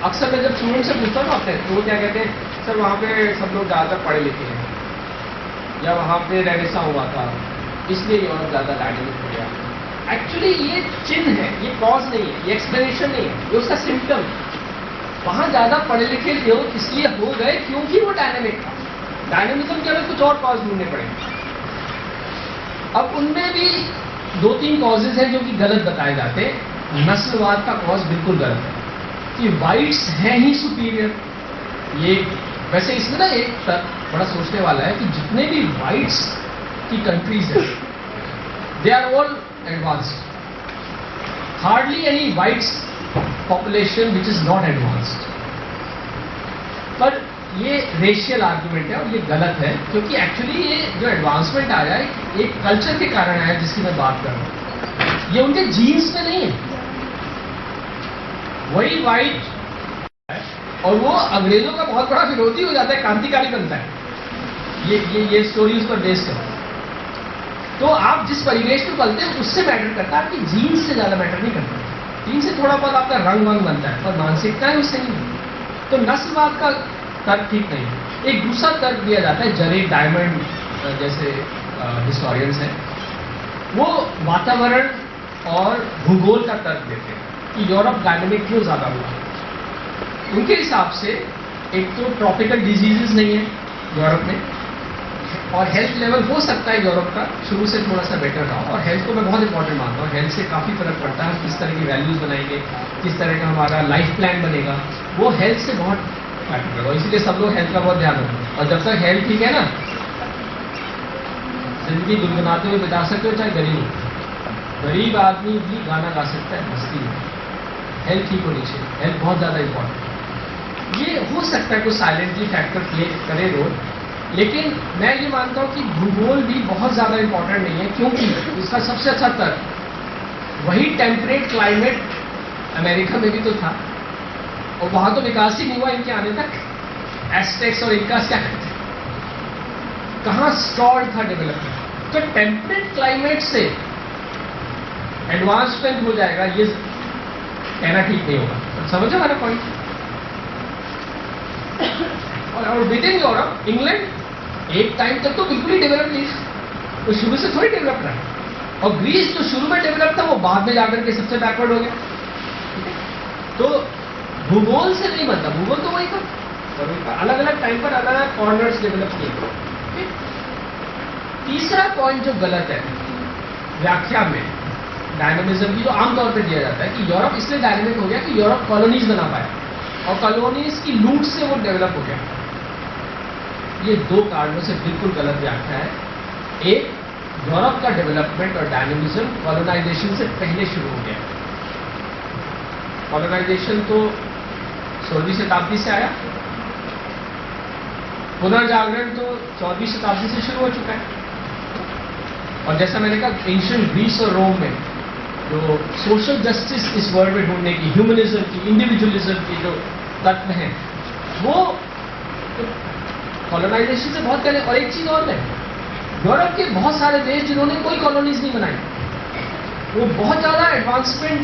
अक्सर मैं जब स्टूडेंट से पूछता हूँ ना अपने, तो वो क्या कहते हैं, सर वहाँ पे सब लोग ज़्यादातर पढ़े लिखे हैं, या वहाँ पे रेनेसा हुआ था इसलिए यूरोप ज़्यादा डायनेमिक हो गया। एक्चुअली ये चिन्ह है, ये कॉज नहीं है, ये एक्सप्लेनेशन नहीं है, ये उसका सिम्टम। वहाँ ज़्यादा पढ़े लिखे लोग इसलिए हो गए क्योंकि वो डायनेमिक था। डायनेमिज्म के हमें कुछ और कॉज ढूंढने पड़ेंगे। अब उनमें भी 2-3 कॉजेज हैं जो कि गलत बताए जाते हैं। नस्लवाद का कॉज बिल्कुल गलत है कि वाइट्स हैं ही सुपीरियर। ये वैसे इसमें ना एक तर्क बड़ा सोचने वाला है कि जितने भी वाइट्स की कंट्रीज हैं, they are all advanced. Hardly any whites population which is not advanced. पर ये रेशियल आर्गुमेंट है और ये गलत है, क्योंकि एक्चुअली ये जो एडवांसमेंट आया है एक कल्चर के कारण आया जिसकी मैं बात कर रहा हूं। ये उनके जीन्स में नहीं है। वही वाइट है और वो अंग्रेजों का बहुत बड़ा विरोधी हो जाता है, क्रांतिकारी बनता है। ये स्टोरी उस पर बेस्ड है। तो आप जिस परिवेश में पलते हैं उससे मैटर करता है, आपकी जीन्स से ज्यादा मैटर नहीं करता। जीन्स से थोड़ा बहुत आपका रंग वंग बनता है, पर मानसिकता है उससे नहीं। तो नस्लवाद का तर्क ठीक नहीं है। एक दूसरा तर्क दिया जाता है, जरेड डायमंड जैसे हिस्टोरियंस हैं, वो वातावरण और भूगोल का तर्क देते हैं कि यूरोप डायनेमिक क्यों ज्यादा हुआ। उनके हिसाब से एक तो ट्रॉपिकल डिजीजेस नहीं है यूरोप में, और हेल्थ लेवल हो सकता है यूरोप का शुरू से थोड़ा सा बेटर रहा, और हेल्थ को मैं बहुत इंपॉर्टेंट मानता हूँ। हेल्थ से काफ़ी फर्क पड़ता है, किस तरह की वैल्यूज बनाएंगे, किस तरह का हमारा लाइफ प्लान बनेगा, वो हेल्थ से बहुत मैटर करेगा। इसलिए सब लोग हेल्थ का बहुत ध्यान रखें, और जब तक हेल्थ ठीक है ना, जिंदगी गुनगुनाते हुए बिता सकते हो, चाहे गरीब आदमी भी गाना गा सकता है मस्ती में। हेल्थ ठीक होनी चाहिए, हेल्थ बहुत ज़्यादा इंपॉर्टेंट। ये हो सकता है कुछ साइलेंटली फैक्टर प्ले करे रोल, लेकिन मैं ये मानता हूँ कि भूगोल भी बहुत ज़्यादा इंपॉर्टेंट नहीं है, क्योंकि इसका सबसे अच्छा तर्क वही टेम्परेट क्लाइमेट अमेरिका में भी तो था, और वहाँ तो विकास ही नहीं हुआ इनके आने तक। एस्टेक्स और इनका क्या करते, कहाँ स्टॉल्ड था डेवलपमेंट। तो टेम्परेट क्लाइमेट से एडवांसमेंट हो जाएगा, ये कहना ठीक नहीं होगा। समझो हमारा पॉइंट। और विद इन यूरोप, इंग्लैंड एक टाइम तक तो बिल्कुल ही डेवलप नहीं था, तो शुरू से थोड़ी डेवलप रहा। और ग्रीस जो शुरू में डेवलप था वो बाद में जाकर के सबसे बैकवर्ड हो गया। तो भूगोल से नहीं बनता, भूगोल तो वही था, अलग अलग टाइम पर अलग अलग कॉर्नर्स डेवलप किए। तीसरा पॉइंट जो गलत है व्याख्या में डायनामिज्म की, जो आमतौर पर दिया जाता है कि यूरोप इसलिए डायनामिक हो गया कि यूरोप कॉलोनीज बना पाया, और कॉलोनीज की लूट से वो डेवलप हो गया। ये 2 कारणों से बिल्कुल गलत व्याख्या है। एक, यूरोप का डेवलपमेंट और डायनामिज्म कॉलोनाइजेशन से पहले शुरू हो गया। कॉलोनाइजेशन तो 16वीं शताब्दी से आया, पुनर्जागरण तो 14वीं शताब्दी से शुरू हो चुका है। और जैसा मैंने कहा, एंशिएंट ग्रीस और रोम में जो सोशल जस्टिस इस वर्ल्ड में ढूंढने की, ह्यूमनिज्म की, इंडिविजुअलिज्म की जो तत्व हैं, वो कॉलोनाइजेशन से बहुत पहले। और एक चीज और है, यूरोप के बहुत सारे देश जिन्होंने कोई कॉलोनीज नहीं बनाई, वो बहुत ज्यादा एडवांसमेंट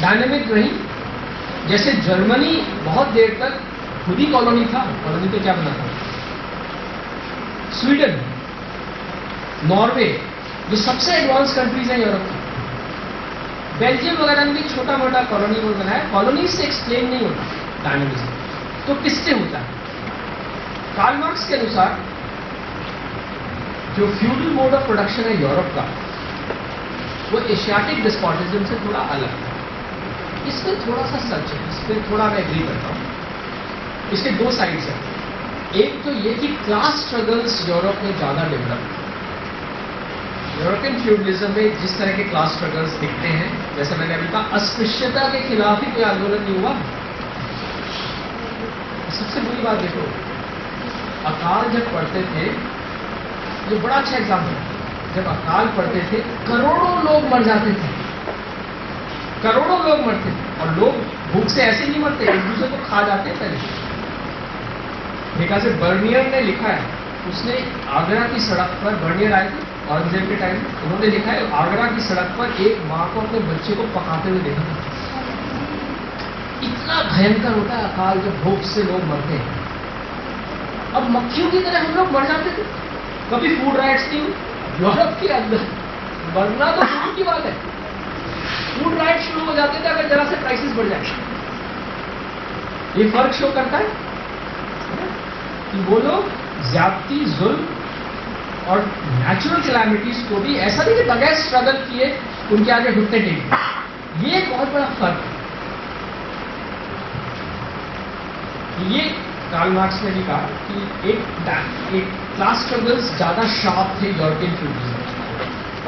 डायनेमिक रही। जैसे जर्मनी बहुत देर तक खुद ही कॉलोनी था, कॉलोनी तो क्या बना था। स्वीडन, नॉर्वे, जो सबसे एडवांस कंट्रीज हैं यूरोप की, बेल्जियम वगैरह में भी छोटा मोटा कॉलोनी वो बनाया। कॉलोनी से एक्सप्लेन नहीं होता डायनेमिज्म, तो किससे होता है? कार्ल मार्क्स के अनुसार जो फ्यूडल मोड ऑफ प्रोडक्शन है यूरोप का, वो एशियाटिक डिस्पोटिज्म से थोड़ा अलग है। इसमें थोड़ा सा सच है, इसमें थोड़ा मैं एग्री करता हूं। इसके दो साइड्स हैं। एक तो ये कि क्लास स्ट्रगल्स यूरोप में ज्यादा डेवलप, यूरोपियन फ्यूडलिज्म में जिस तरह के क्लास स्ट्रगल्स दिखते हैं, जैसे मैंने अभी कहा, अस्पृश्यता के खिलाफ ही कोई आंदोलन नहीं हुआ। सबसे बुरी बात देखो, अकाल जब पढ़ते थे, ये बड़ा अच्छा एग्जाम्पल है, जब अकाल पढ़ते थे करोड़ों लोग मर जाते थे, करोड़ों लोग मरते थे। और लोग भूख से ऐसे नहीं मरते, एक दूसरे को खा जाते हैं। पहले देखा से बर्नियर ने लिखा है, उसने आगरा की सड़क पर, बर्नियर आए थे औरंगजेब के टाइम, उन्होंने लिखा है आगरा की सड़क पर एक मां को अपने बच्चे को पकाते हुए देखा था। इतना भयंकर होता है अकाल जब भूख से लोग मरते हैं। अब मक्खियों की तरह हम लोग मर जाते थे, कभी फूड राइट्स नहीं हुई यूरोप के अंदर। मरना तो दूर की बात है, फूड राइट शुरू हो जाते थे अगर जरा से प्राइसेस बढ़ जाए। ये फर्क शो करता है कि वो लोग ज्यादती, जुल्म और नेचुरल कैलामिटीज को भी ऐसा नहीं कि बगैर स्ट्रगल किए उनके आगे घुटने टेके। ये एक बहुत बड़ा फर्क है। ये कार्ल मार्क्स ने भी कहा कि एक क्लास स्ट्रगल्स ज्यादा शार्प थे यूरोपियन फ्यूडलिज्म,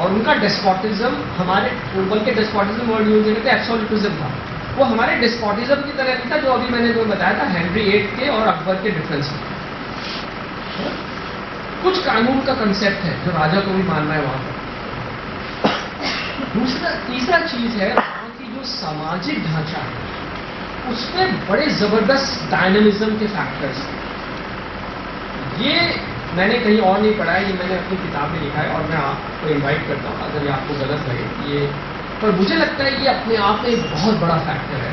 और उनका डेस्पोटिज्म हमारे, बल्कि डेस्पोटिज्म वर्ड यूज करते एब्सोल्यूटिज्म था, वो हमारे डेस्पोटिज्म की तरह नहीं था जो अभी मैंने तुम्हें बताया था हेनरी VIII के और अकबर के डिफरेंस में। कुछ कानून का कंसेप्ट है जो राजा को भी मानना है वहां पर। तीसरा चीज है वहां की जो सामाजिक ढांचा है, उसमें बड़े जबरदस्त डायनामिज्म के फैक्टर्स हैं। ये मैंने कहीं और नहीं पढ़ा है, ये मैंने अपनी किताब में लिखा है, और मैं आपको इनवाइट करता हूँ अगर ये आपको गलत लगे ये, पर मुझे लगता है ये अपने आप में एक बहुत बड़ा फैक्टर है।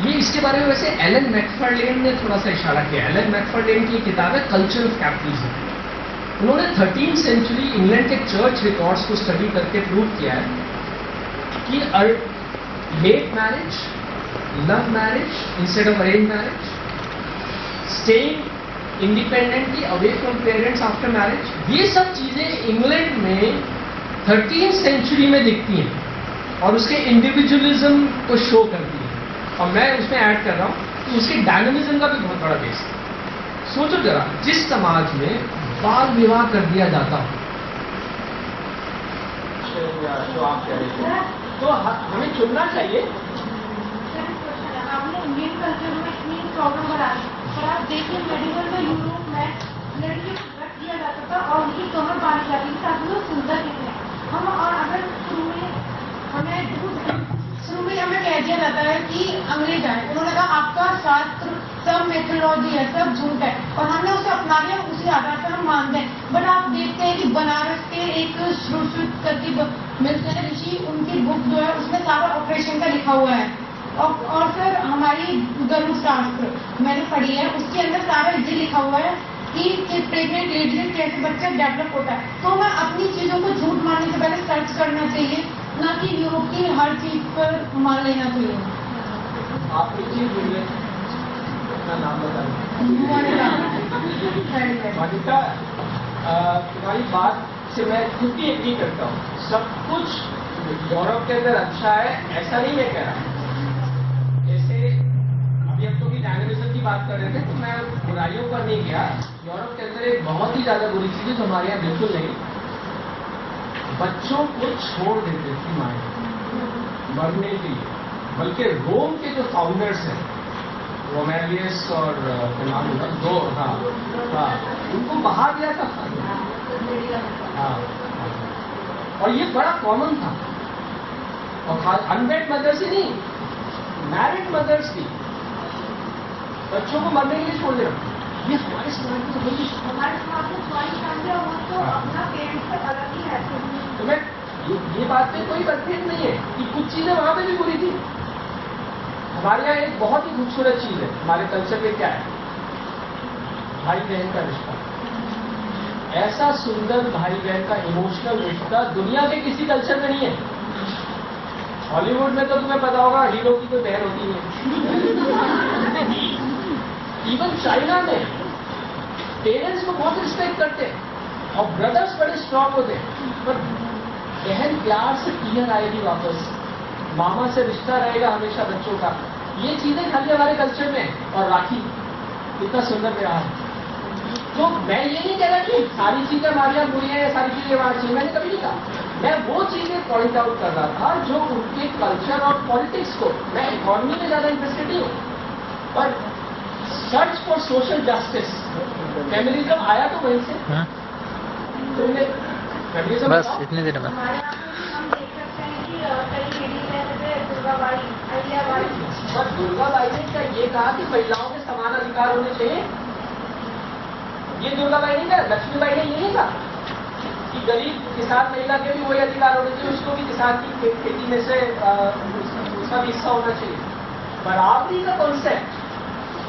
ये इसके बारे में वैसे एलन मैकफार्लेन ने थोड़ा सा इशारा किया। एलन मैकफार्लेन की किताब है कल्चर ऑफ कैपिटलिज्म। उन्होंने 13th सेंचुरी इंग्लैंड के चर्च रिकॉर्ड्स को स्टडी करके प्रूव किया है कि late marriage, love marriage instead of arrange marriage, staying independently away from parents after marriage, ये सब चीजें इंग्लैंड में 13th सेंचुरी में दिखती हैं और उसके इंडिविजुअलिज्म को शो करती है। और मैं उसमें ऐड कर रहा हूं कि उसके डायनामिज्म का भी बहुत बड़ा बेस है। सोचो जरा, जिस समाज में बाल विवाह कर दिया जाता हो, जो आप कह रहे थे, तो हमें चुनना चाहिए। आपने इंडियन कल्चर में इतनी प्रॉब्लम बना दी, पर आप देखिए मेडिकल में यूरोप में लड़कियों को रख दिया जाता था और उनकी कमर बांधी जाती थी ताकि वो सुंदर दिखे। हम और अगर शुरू में हमें कह दिया जाता है कि अंग्रेज आए, उन्होंने कहा आपका शास्त्र सब मेथोलॉजी है, सब झूठ है, और हमने उसे अपना लिया, उसी आधार पर हम मानते हैं। बट आप देखते हैं कि बनारस के एक श्रुत करके मिलते हैं ऋषि, उनकी बुक जो है उसमें सारा ऑपरेशन का लिखा हुआ है। और फिर हमारी गर्भ शास्त्र मैंने पढ़ी है, उसके अंदर सारा ये लिखा हुआ है कि प्रेग्नेंट लेडी से कैसे बच्चा डेवलप होता है। तो हमें अपनी चीजों को झूठ मानने से पहले सर्च करना चाहिए, ना कि यूरोप की हर चीज पर मान लेना चाहिए। आप एक चीज बोलिए, अपना नाम बताइए। मानिका, तुम्हारी बात से मैं खुद ही एग्री करता हूँ। सब कुछ यूरोप के अंदर अच्छा है ऐसा नहीं मैं कह रहा। जैसे अभी हम तो भी डायनामिज्म की बात कर रहे थे, तो मैं बुराइयों पर नहीं गया। यूरोप के अंदर एक बहुत ही ज्यादा बुरी चीज है जो हमारे यहाँ बिल्कुल नहीं, बच्चों को छोड़ देते थे माए मरने के लिए। बल्कि रोम के जो फाउंडर्स हैं, रोमेलियस और नाम दो, हाँ, उनको बहा दिया था। हाँ, और ये बड़ा कॉमन था। और अनमेरिड मदर्स ही नहीं, मैरिड मदर्स भी बच्चों को मरने के लिए छोड़ देना। ये हमारे समाज में तो बड़ी हमारे समाज में ज्वाइंट फैमिली और वो तो अपना पेरेंट्स से अलग ही रहते हैं। तो मैं ये बात में कोई मतभेद नहीं है कि कुछ चीजें वहां पे भी बुरी थी। हमारे यहाँ एक बहुत ही खूबसूरत चीज है हमारे कल्चर में, क्या है? भाई बहन का रिश्ता। ऐसा सुंदर भाई बहन का इमोशनल रिश्ता दुनिया के किसी कल्चर में नहीं है। हॉलीवुड में तो तुम्हें पता होगा हीरो की कोई बहन होती है। इवन चाइना में पेरेंट्स को बहुत रिस्पेक्ट करते हैं और ब्रदर्स बड़े स्ट्रॉन्ग होते हैं, पर बहन प्यार से क्लियर आएगी वापस, मामा से रिश्ता रहेगा हमेशा बच्चों का। ये चीजें खाली हमारे कल्चर में है। और राखी कितना सुंदर व्यवहार है। तो मैं ये नहीं कह रहा कि सारी चीजें हमारे यहाँ बुरी हैं या सारी चीजें हमारी अच्छी, मैंने कभी नहीं कहा। मैं वो चीजें पॉइंट आउट कर रहा था जो उनके कल्चर और पॉलिटिक्स को, मैं इकोनॉमी में ज्यादा इंटरेस्टेड नहीं हूँ, पर search for social justice, feminism आया तो वहीं से। तुमने फेमिनिज्म बस इतने देर में हमारे यहाँ पे हम देख सकते हैं कि कई लेडीज हैं जैसे दुर्गाबाई, अहिल्याबाई। और दुर्गाबाई ने क्या ये कहा कि महिलाओं के समान अधिकार होने चाहिए? ये दुर्गाबाई ने कहा, लक्ष्मीबाई ने ये नहीं कहा कि गरीब किसान महिला के भी वही अधिकार होने चाहिए, उसको भी किसान की खेती में से उसका भी हिस्सा होना चाहिए। बराबरी का कॉन्सेप्ट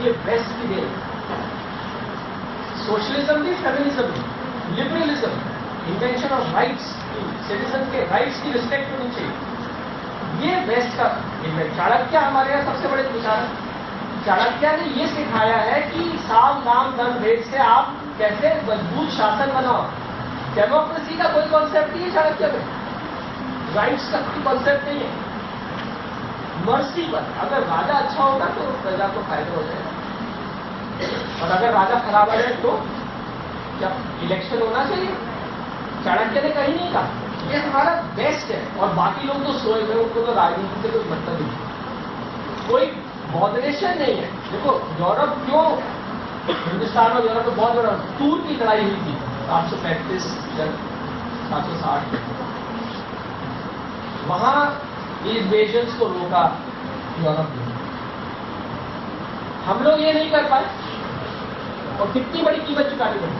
ये वेस्ट की देन, सोशलिज्म भी, फेमिनिज्म भी, liberalism, invention of rights, citizen के राइट्स की रिस्पेक्ट होनी चाहिए, ये वेस्ट का इन्वेंट। चाणक्य हमारे यहाँ सबसे बड़े विचारक, चाणक्य ने ये सिखाया है कि साम दाम दंड भेद से आप कैसे मजबूत शासन बनाओ। डेमोक्रेसी का कोई कॉन्सेप्ट नहीं है चाणक्य में, राइट्स का कोई कॉन्सेप्ट नहीं है। मर्सी पर अगर राजा अच्छा होगा तो प्रजा को फायदा हो जाएगा, और अगर राजा खराब आ जाए तो क्या इलेक्शन होना चाहिए? चाणक्य ने कहीं नहीं कहा। ये हमारा बेस्ट है, और बाकी लोग तो सोए हुए, उनको तो राजनीति से कोई मतलब नहीं, कोई मॉडरेशन नहीं है। देखो यूरोप क्यों, हिंदुस्तान और यूरोप में बहुत बड़ा टूर की लड़ाई हुई थी 735 या 760, वहां इन्वेजन्स को रोका यूरोप ने। हम लोग ये नहीं कर पाए और कितनी बड़ी कीमत चुकानी पड़ी।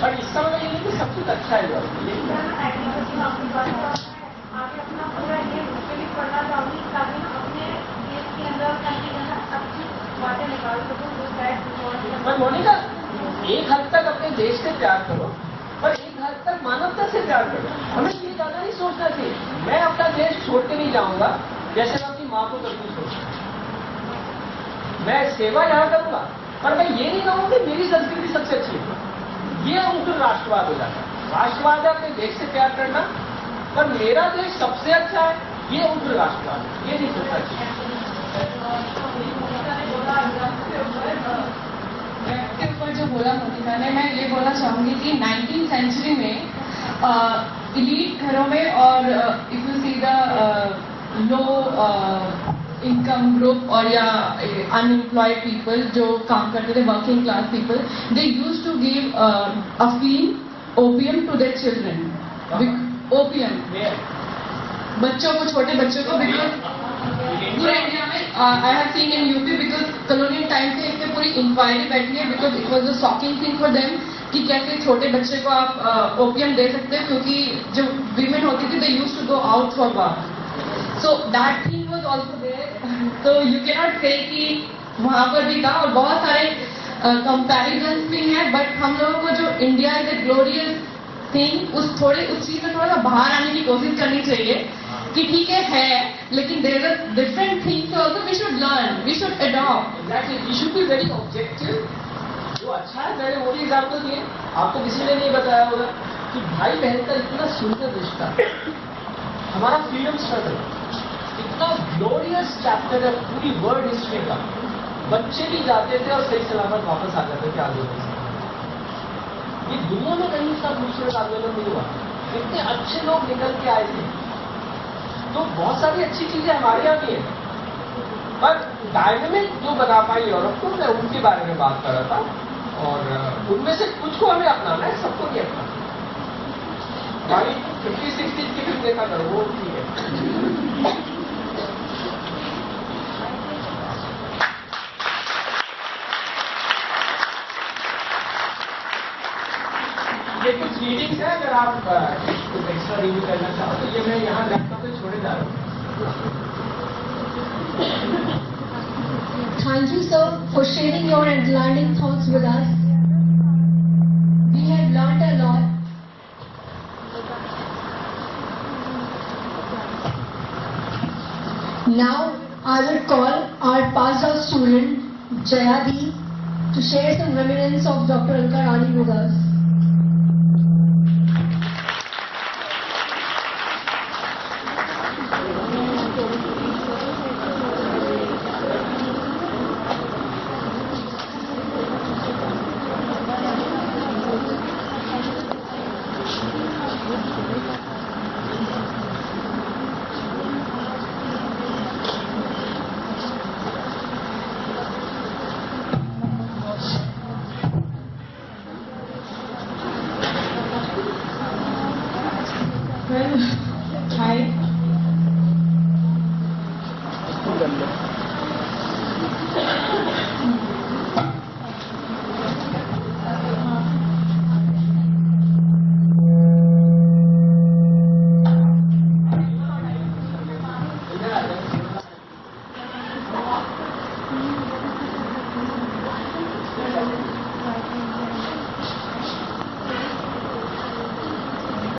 पर इस समय ये नहीं कि सब कुछ अच्छा है यूरोप में, आगे अपना पूरा ये मुश्किल पढ़ना चाहूँगी ताकि ना अपने देश के अंदर कंट्री के अंदर अच्छी बातें निकाल सकूँ। पर मोनिका, एक हद तक अपने देश से प्यार करो, पर एक हद तक मानवता से प्यार करो। हमें ये ज्यादा नहीं सोचना चाहिए। मैं अपना देश छोड़ के नहीं जाऊंगा जैसे मैं अपनी माँ को कभी सोचता। मैं सेवा यहाँ करूंगा, पर मैं ये नहीं कहूँगा कि मेरी संस्कृति सबसे अच्छी है। ये उग्र राष्ट्रवाद हो जाता है। राष्ट्रवाद है अपने देश से प्यार करना, पर मेरा देश सबसे अच्छा है, ये उग्र राष्ट्रवाद है। ये नहीं सोचना चाहिए। के ऊपर जो बोला मोनिका ने, मैं ये बोलना चाहूंगी कि 19वीं सेंचुरी में इलीट घरों में और if you see the low income group और या अनएम्प्लॉयड पीपल जो काम करते थे, working class people, they use to give अफीम opium to their children. Opium बच्चों को, छोटे बच्चों को, बिकॉज पूरे इंडिया में I have seen in UP, because colonial time पे इस पे पूरी इंक्वायरी बैठी है, because it was a shocking thing for them कि कैसे छोटे बच्चे को आप ओपियम दे सकते हैं, क्योंकि जो वीमेन होती थी they use to go out for work, so that thing was also there. तो यू कैन नॉट से कि वहां पर भी था, और बहुत सारे कंपैरिजन भी हैं, बट हम लोगों को जो India is a glorious thing, उस चीज में थोड़ा सा बाहर आने की कोशिश करनी चाहिए कि ठीक है, लेकिन there is a different things also we should learn, we should adopt. Exactly, we should be very objective. जो अच्छा है, मैंने वही एग्जाम्पल दिए, आपको किसी ने नहीं बताया होगा कि भाई बहन का इतना सुंदर रिश्ता, हमारा फ्रीडम स्ट्रगल इतना ग्लोरियस चैप्टर है पूरी वर्ल्ड हिस्ट्री का। बच्चे भी जाते थे और सही सलामत वापस आ जाते थे आंदोलन से। ये दुनिया में कहीं इतना खूबसूरत आंदोलन नहीं हुआ, इतने अच्छे लोग निकल के आए थे। तो बहुत सारी अच्छी चीजें हमारे यहाँ भी हैं, पर डायनेमिक जो बना पाई यूरोप को, मैं उनके बारे में बात कर रहा था, और उनमें से कुछ को हमें अपनाना है, सबको नहीं अपनाना। हमारी 50-60 की फिल्म देखा करो, वो ठीक है। ये कुछ रीडिंग्स है, अगर आप कुछ एक्स्ट्रा रीडिंग करना चाहो तो ये मैं यहाँ लैपटॉप पे छोड़े जा रहा हूँ. Thank you, sir, for sharing your enlightening thoughts with us. We have learned a lot. Now, I will call our passed out student, Jayadi, to share some reminiscence of Dr. Alka Rani with us. Well, hi.